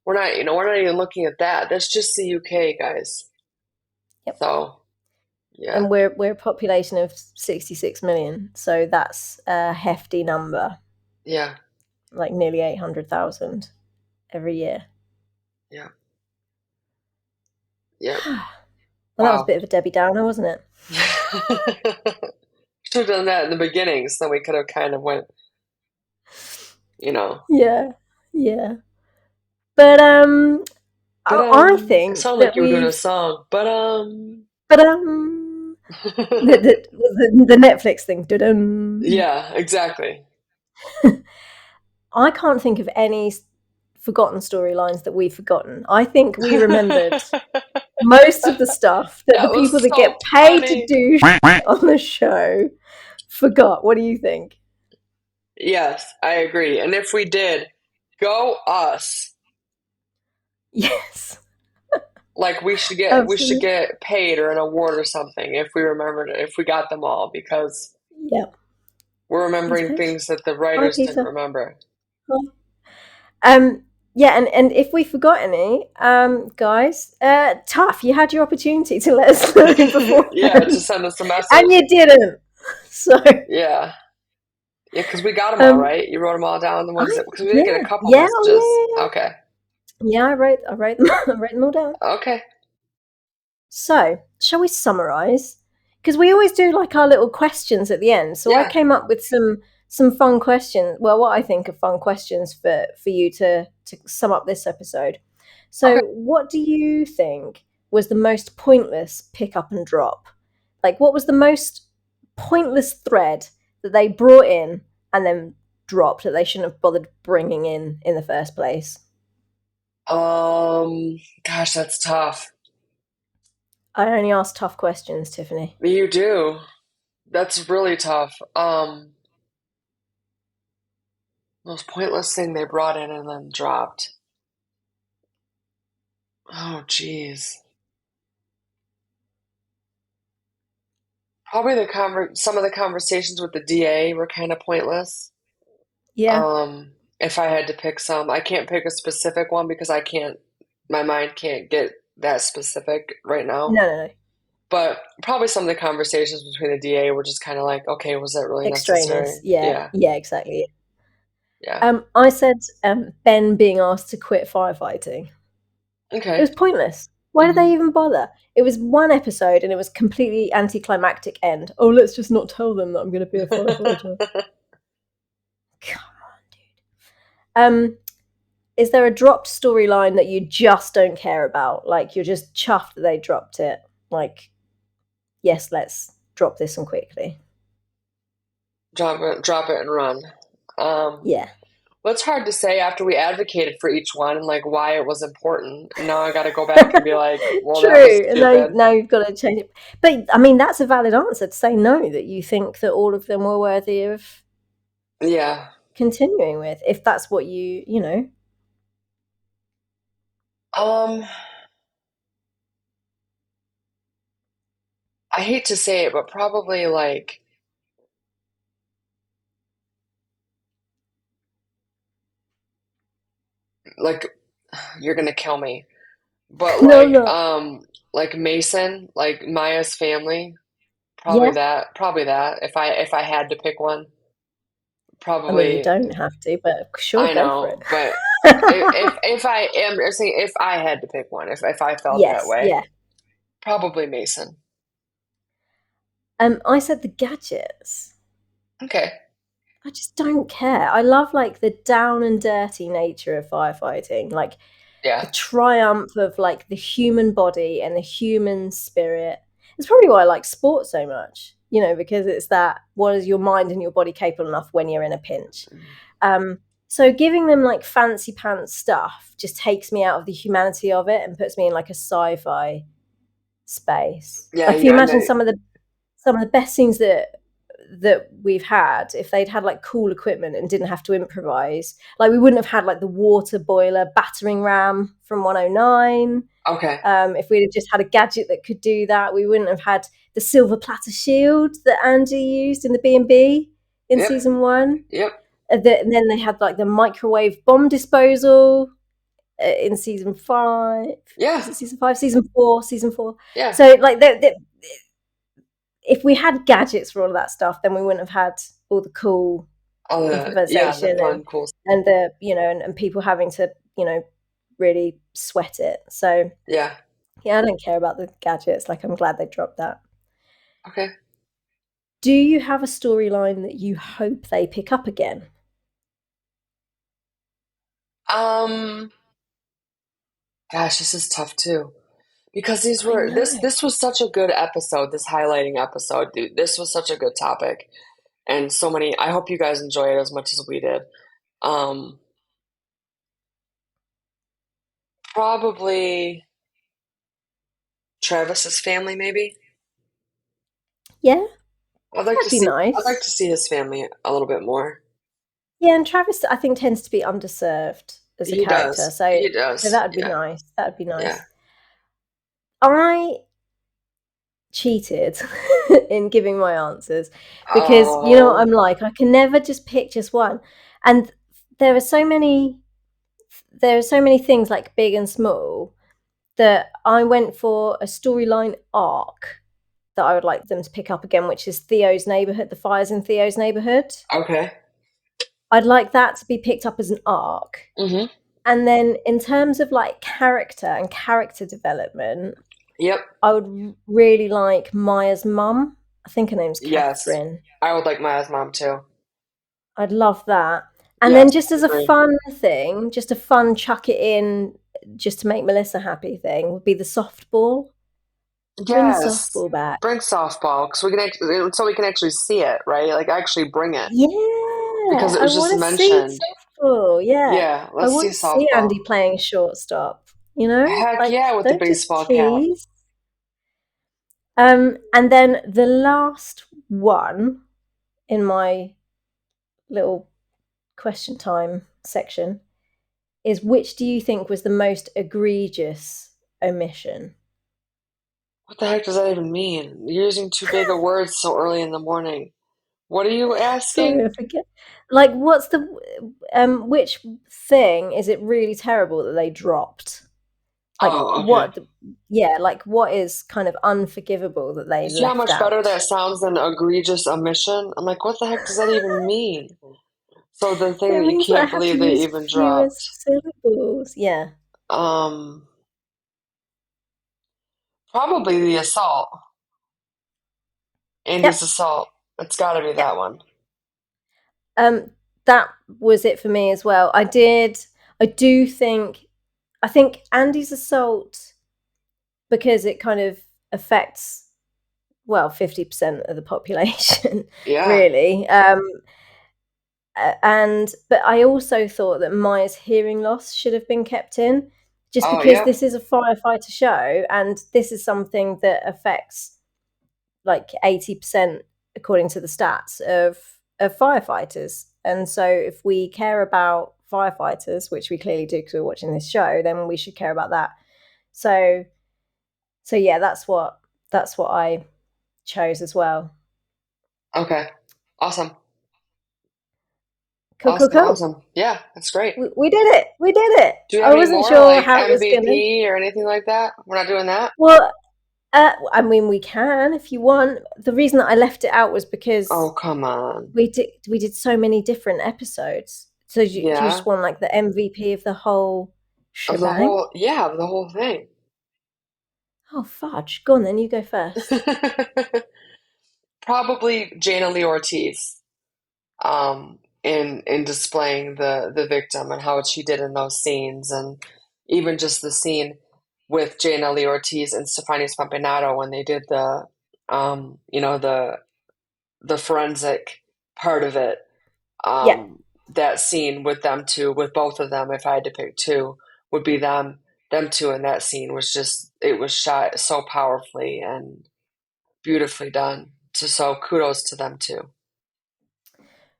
Speaker 2: We're not even looking at that. That's just the UK, guys.
Speaker 3: yep.
Speaker 2: So, yeah,
Speaker 3: And we're a population of 66 million, so that's a hefty number,
Speaker 2: yeah,
Speaker 3: like nearly 800,000 every year.
Speaker 2: yeah, yep.
Speaker 3: Well, that was a
Speaker 2: Wow.
Speaker 3: bit of a Debbie Downer, wasn't it?
Speaker 2: Should have done that in the beginning, so we could have kind of went, you know.
Speaker 3: Yeah, yeah. But
Speaker 2: But
Speaker 3: I
Speaker 2: it
Speaker 3: think
Speaker 2: sounded like
Speaker 3: that
Speaker 2: you were doing a
Speaker 3: we've
Speaker 2: song. But
Speaker 3: but The Netflix thing. Dun-dun.
Speaker 2: Yeah, exactly.
Speaker 3: I can't think of any forgotten storylines that we've forgotten. I think we remembered most of the stuff that the
Speaker 2: That
Speaker 3: people
Speaker 2: was
Speaker 3: that
Speaker 2: so
Speaker 3: get paid to
Speaker 2: funny.
Speaker 3: do on the show forgot. What do you think?
Speaker 2: Yes, I agree. And if we did, go us.
Speaker 3: Yes,
Speaker 2: Like we should
Speaker 3: absolutely.
Speaker 2: get paid or an award or something if we remembered it, if we got them all, because
Speaker 3: Yeah.
Speaker 2: we're
Speaker 3: Thanks,
Speaker 2: remembering
Speaker 3: Peach.
Speaker 2: things that the
Speaker 3: Hi,
Speaker 2: writers didn't
Speaker 3: Peter.
Speaker 2: remember.
Speaker 3: Yeah, and if we forgot any, guys, tough. You had your opportunity to let us know
Speaker 2: Yeah, to
Speaker 3: beforehand,
Speaker 2: send us a message.
Speaker 3: and you didn't. So,
Speaker 2: Yeah. Yeah, because we got them all,
Speaker 3: um,
Speaker 2: right? You wrote them all down, the ones that, because we did get a couple
Speaker 3: yeah,
Speaker 2: messages.
Speaker 3: oh,
Speaker 2: Okay.
Speaker 3: yeah. I wrote them. I wrote them all down.
Speaker 2: Okay.
Speaker 3: So, shall we summarize? Because we always do like our little questions at the end. So I
Speaker 2: Yeah.
Speaker 3: came up with some fun questions. Well, what I think are fun questions for you to sum up this episode. So,
Speaker 2: Okay.
Speaker 3: what do you think was the most pointless pick up and drop? Like, what was the most pointless thread that they brought in and then dropped that they shouldn't have bothered bringing in the first place?
Speaker 2: Gosh, that's tough.
Speaker 3: I only ask tough questions, Tiffany.
Speaker 2: You do. That's really tough. Most pointless thing they brought in and then dropped. Oh, geez. Probably some of the conversations with the DA were kind of pointless.
Speaker 3: Yeah.
Speaker 2: If I had to pick some, I can't pick a specific one because my mind can't get that specific right now.
Speaker 3: No.
Speaker 2: But probably some of the conversations between the DA were just kind of like, okay, was that really
Speaker 3: Extraneous.
Speaker 2: necessary?
Speaker 3: Yeah.
Speaker 2: Yeah,
Speaker 3: Yeah, exactly.
Speaker 2: yeah.
Speaker 3: I said Ben being asked to quit firefighting. It
Speaker 2: Okay.
Speaker 3: was pointless. Why did
Speaker 2: Hmm.
Speaker 3: they even bother? It was one episode and it was completely anticlimactic end. Oh, let's just not tell them that I'm going to be a firefighter. Come on, dude. Is there a dropped storyline that you just don't care about? Like you're just chuffed that they dropped it. Like, yes, let's drop this one quickly.
Speaker 2: Drop it and run.
Speaker 3: Yeah.
Speaker 2: Well, it's hard to say after we advocated for each one and like why it was important. And now I got to go back and be like, well, that was
Speaker 3: True. And
Speaker 2: stupid.
Speaker 3: now you've got to change it. But I mean, that's a valid answer to say no, that you think that all of them were worthy of
Speaker 2: Yeah.
Speaker 3: continuing with, if that's what you know.
Speaker 2: Um, I hate to say it, but probably like you're gonna kill me. But
Speaker 3: No, no.
Speaker 2: like Mason, like Maya's family,
Speaker 3: Yeah.
Speaker 2: probably that. If I had to pick one,
Speaker 3: I mean, you
Speaker 2: probably
Speaker 3: don't have to, but sure,
Speaker 2: I
Speaker 3: go for it.
Speaker 2: know, but if I am saying if I had to pick one, if I felt that
Speaker 3: Yes,
Speaker 2: way,
Speaker 3: yeah.
Speaker 2: probably Mason.
Speaker 3: I said the gadgets.
Speaker 2: Okay.
Speaker 3: I just don't care. I love like the down and dirty nature of firefighting, like the
Speaker 2: Yeah.
Speaker 3: triumph of like the human body and the human spirit. It's probably why I like sport so much, because it's that what is your mind and your body capable enough when you're in a pinch. So giving them like fancy pants stuff just takes me out of the humanity of it and puts me in like a sci-fi space.
Speaker 2: Yeah,
Speaker 3: Like if you
Speaker 2: and
Speaker 3: imagine some of the best scenes that we've had, if they'd had like cool equipment and didn't have to improvise, like we wouldn't have had like the water boiler battering ram from 109.
Speaker 2: okay.
Speaker 3: If we'd have just had a gadget that could do that, we wouldn't have had the silver platter shield that Andy used in the B&B in
Speaker 2: Yep.
Speaker 3: season 1.
Speaker 2: Yep.
Speaker 3: And then they had like the microwave bomb disposal in season 5.
Speaker 2: Yeah.
Speaker 3: Was it season 5? Season 4. Season 4.
Speaker 2: Yeah.
Speaker 3: So like if we had gadgets for all of that stuff, then we wouldn't have had all the cool
Speaker 2: The
Speaker 3: improvisation
Speaker 2: fun, cool.
Speaker 3: and the and people having to really sweat it. So
Speaker 2: Yeah.
Speaker 3: I don't care about the gadgets. Like I'm glad they dropped that.
Speaker 2: Okay.
Speaker 3: Do you have a storyline that you hope they pick up again?
Speaker 2: Gosh, this is tough too. because
Speaker 3: I know.
Speaker 2: this was such a good episode, this highlighting episode, dude. This was such a good topic, and so many. I hope you guys enjoy it as much as we did. Um, Probably Travis's family, maybe.
Speaker 3: Yeah,
Speaker 2: I'd like to
Speaker 3: that'd be
Speaker 2: see. I'd like
Speaker 3: nice.
Speaker 2: to see his family a little bit more.
Speaker 3: Yeah, and Travis, I think, tends to be underserved as a
Speaker 2: He
Speaker 3: character.
Speaker 2: does.
Speaker 3: So,
Speaker 2: He
Speaker 3: so
Speaker 2: does.
Speaker 3: that would be
Speaker 2: Yeah.
Speaker 3: nice. That would be
Speaker 2: Yeah.
Speaker 3: nice. I cheated in giving my answers because you know what
Speaker 2: Oh.
Speaker 3: I'm like. I can never just pick just one, and there are so many. There are so many things like big and small that I went for a storyline arc that I would like them to pick up again, which is Theo's neighborhood, the fires in Theo's neighborhood.
Speaker 2: Okay.
Speaker 3: I'd like that to be picked up as an arc.
Speaker 2: Mm-hmm.
Speaker 3: And then in terms of like character and character development,
Speaker 2: Yep.
Speaker 3: I would really like Maya's mum. I think her name's
Speaker 2: Yes.
Speaker 3: Catherine.
Speaker 2: I would like Maya's mom too.
Speaker 3: I'd love that. And then
Speaker 2: Yes.
Speaker 3: just as a
Speaker 2: Agree.
Speaker 3: fun thing, just a fun chuck it in just to make Melissa happy thing would be the softball. Bring the
Speaker 2: Yes.
Speaker 3: softball back.
Speaker 2: Bring softball because so we can actually see it, right? Like actually bring it because
Speaker 3: Yeah,
Speaker 2: it
Speaker 3: I
Speaker 2: was just
Speaker 3: want to see
Speaker 2: mentioned.
Speaker 3: softball. Yeah,
Speaker 2: Yeah.
Speaker 3: I
Speaker 2: Let's see
Speaker 3: want to see
Speaker 2: softball.
Speaker 3: Andy playing shortstop. You know,
Speaker 2: Heck
Speaker 3: like
Speaker 2: yeah, with the
Speaker 3: don't just
Speaker 2: baseball cap.
Speaker 3: tease. And then the last one in my little question time section is which do you think was the most egregious omission?
Speaker 2: What the heck does that even mean? You're using too big of words so early in the morning. What are you
Speaker 3: Sorry,
Speaker 2: asking?
Speaker 3: I forget. Like, what's the which thing is it really terrible that they dropped? Like,
Speaker 2: Oh, okay.
Speaker 3: what? Yeah, like what is kind of unforgivable that they
Speaker 2: You see how
Speaker 3: left
Speaker 2: much better
Speaker 3: out?
Speaker 2: that sounds than egregious omission? I'm like, what the heck does that even mean? So the thing
Speaker 3: It
Speaker 2: that you
Speaker 3: means that I
Speaker 2: can't
Speaker 3: have to
Speaker 2: believe they
Speaker 3: use
Speaker 2: even
Speaker 3: fewer
Speaker 2: dropped.
Speaker 3: syllables. Yeah.
Speaker 2: Um, Probably the assault. Andy's
Speaker 3: Yep.
Speaker 2: assault. It's got to be
Speaker 3: Yep.
Speaker 2: that one.
Speaker 3: That was it for me as well. I do think I think Andy's assault, because it kind of affects, well, 50% of the population,
Speaker 2: Yeah.
Speaker 3: really. And but I also thought that Maya's hearing loss should have been kept in, just
Speaker 2: Oh,
Speaker 3: because
Speaker 2: yeah.
Speaker 3: this is a firefighter show and this is something that affects like 80%, according to the stats, of firefighters. And so if we care about firefighters, which we clearly do because we're watching this show, then we should care about that. So yeah, that's what I chose as well.
Speaker 2: Okay. Awesome.
Speaker 3: Cool, cool,
Speaker 2: Awesome.
Speaker 3: cool.
Speaker 2: Awesome. Yeah, that's great.
Speaker 3: We did it. We did it.
Speaker 2: Do we have
Speaker 3: I
Speaker 2: any
Speaker 3: wasn't
Speaker 2: more
Speaker 3: sure
Speaker 2: like
Speaker 3: how it was gonna.
Speaker 2: MVP or anything like that? We're not doing that?
Speaker 3: Well, I mean, we can if you want. The reason that I left it out was because
Speaker 2: Oh, come on.
Speaker 3: we did so many different episodes. So do you just
Speaker 2: Yeah.
Speaker 3: want like the MVP of the whole
Speaker 2: Of the
Speaker 3: shebang?
Speaker 2: whole, yeah, of the whole thing.
Speaker 3: Oh fudge! Go on then. You go first.
Speaker 2: Probably Jana Lee Ortiz, in displaying the victim and how she did in those scenes, and even just the scene with Jana Lee Ortiz and Stefania Spampinato when they did the forensic part of it.
Speaker 3: Yeah.
Speaker 2: That scene with them two, with both of them, if I had to pick two, would be them two in that scene was just, it was shot so powerfully and beautifully done. So kudos to them too.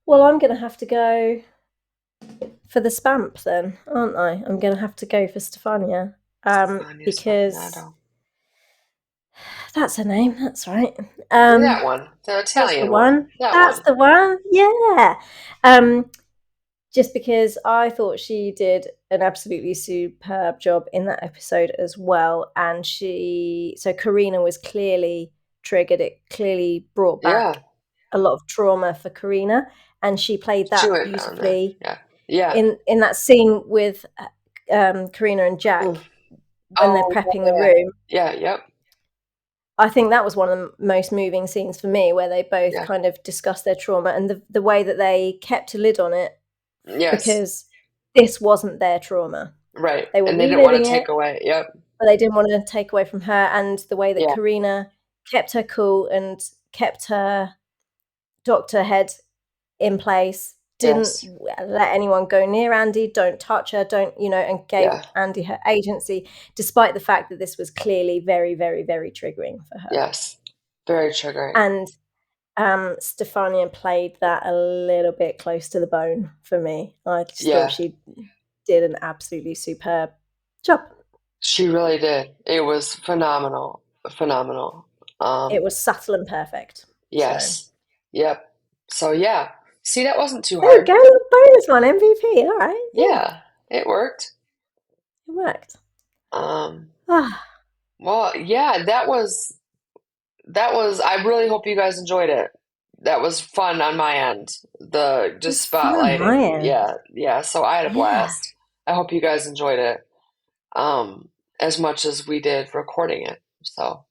Speaker 3: Well, I'm gonna have to go for the Spamp then, aren't I? I'm gonna have to go for Stefania.
Speaker 2: Stefania
Speaker 3: Because
Speaker 2: Spampinato.
Speaker 3: that's her name. That's right.
Speaker 2: That one, the
Speaker 3: That's the
Speaker 2: Italian one.
Speaker 3: one.
Speaker 2: That
Speaker 3: That's
Speaker 2: one.
Speaker 3: the one. Yeah. Just because I thought she did an absolutely superb job in that episode as well. And so Karina was clearly triggered. It clearly brought
Speaker 2: Yeah,
Speaker 3: back a lot of trauma for Karina. And she played
Speaker 2: she
Speaker 3: that
Speaker 2: went down there.
Speaker 3: beautifully
Speaker 2: Yeah, yeah.
Speaker 3: in that scene with Karina and Jack
Speaker 2: Mm.
Speaker 3: when they're
Speaker 2: Oh,
Speaker 3: prepping the room.
Speaker 2: yeah, yep,
Speaker 3: I think that was one of the most moving scenes for me, where they both
Speaker 2: yeah.
Speaker 3: kind of discussed their trauma and the way that they kept a lid on it,
Speaker 2: Yes,
Speaker 3: because this wasn't their trauma.
Speaker 2: right.
Speaker 3: They were
Speaker 2: And they didn't want
Speaker 3: reliving
Speaker 2: to
Speaker 3: it,
Speaker 2: take away. Yep.
Speaker 3: but they didn't want to take away from her. And the way that
Speaker 2: Yeah.
Speaker 3: Karina kept her cool and kept her doctor head in place, didn't
Speaker 2: Yes.
Speaker 3: let anyone go near Andy, don't touch her, don't, and gave Andy her agency, despite the fact that this was clearly very, very, very triggering for her.
Speaker 2: Yes, very triggering.
Speaker 3: And Stefania played that a little bit close to the bone for me. I just thought she did an absolutely superb job.
Speaker 2: She really did. It was phenomenal. Phenomenal.
Speaker 3: It was subtle and perfect.
Speaker 2: Yes. So. Yep. So yeah. See, that wasn't too
Speaker 3: hard.
Speaker 2: There
Speaker 3: we go, bonus one, MVP. All right.
Speaker 2: Yeah, it worked.
Speaker 3: It worked.
Speaker 2: Well, yeah, that was. I really hope you guys enjoyed it. That was fun on my end. The just spotlighting. Yeah. So I had a blast. I hope you guys enjoyed it, as much as we did recording it. So.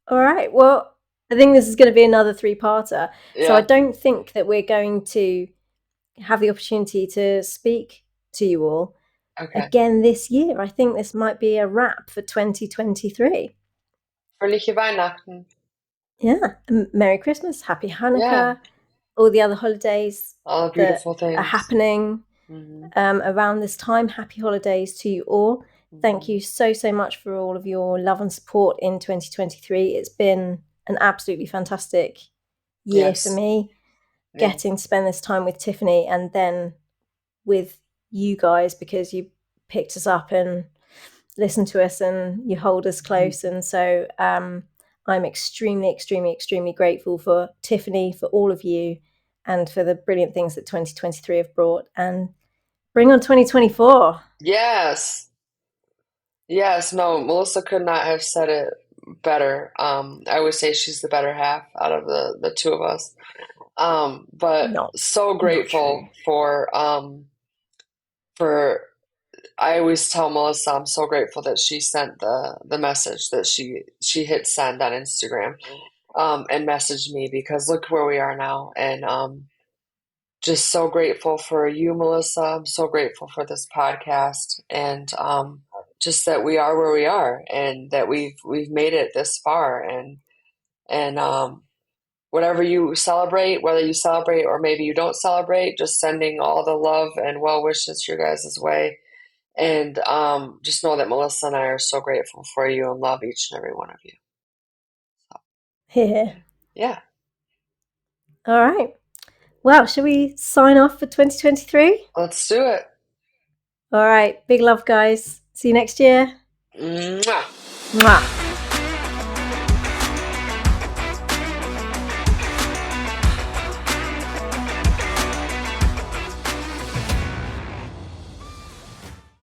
Speaker 3: All right. Well, I think this is going to be another 3-parter. Yeah. So I don't think that we're going to have the opportunity to speak to you all again this year. I think this might be a wrap for 2023.
Speaker 2: Fröhliche Weihnachten.
Speaker 3: Yeah. Merry Christmas, Happy Hanukkah, all the other holidays
Speaker 2: all the beautiful things
Speaker 3: are happening around this time. Happy holidays to you all. Thank you so much for all of your love and support in 2023. It's been an absolutely fantastic year for me, getting to spend this time with Tiffany and then with you guys, because you picked us up and listened to us and you hold us close. And so I'm extremely, extremely, extremely grateful for Tiffany, for all of you, and for the brilliant things that 2023 have brought. And bring on 2024.
Speaker 2: Yes. No, Melissa could not have said it better. I would say she's the better half out of the two of us. But so grateful for I always tell Melissa I'm so grateful that she sent the message, that she hit send on Instagram and messaged me, because look where we are now. And just so grateful for you, Melissa. I'm so grateful for this podcast, and just that we are where we are, and that we've made it this far, and whatever you celebrate, whether you celebrate or maybe you don't celebrate, just sending all the love and well wishes your guys' way. And just know that Melissa and I are so grateful for you and love each and every one of you.
Speaker 3: So.
Speaker 2: Yeah.
Speaker 3: All right. Well, shall we sign off for 2023?
Speaker 2: Let's do it.
Speaker 3: All right. Big love, guys. See you next year.
Speaker 2: Mwah.
Speaker 3: Mwah.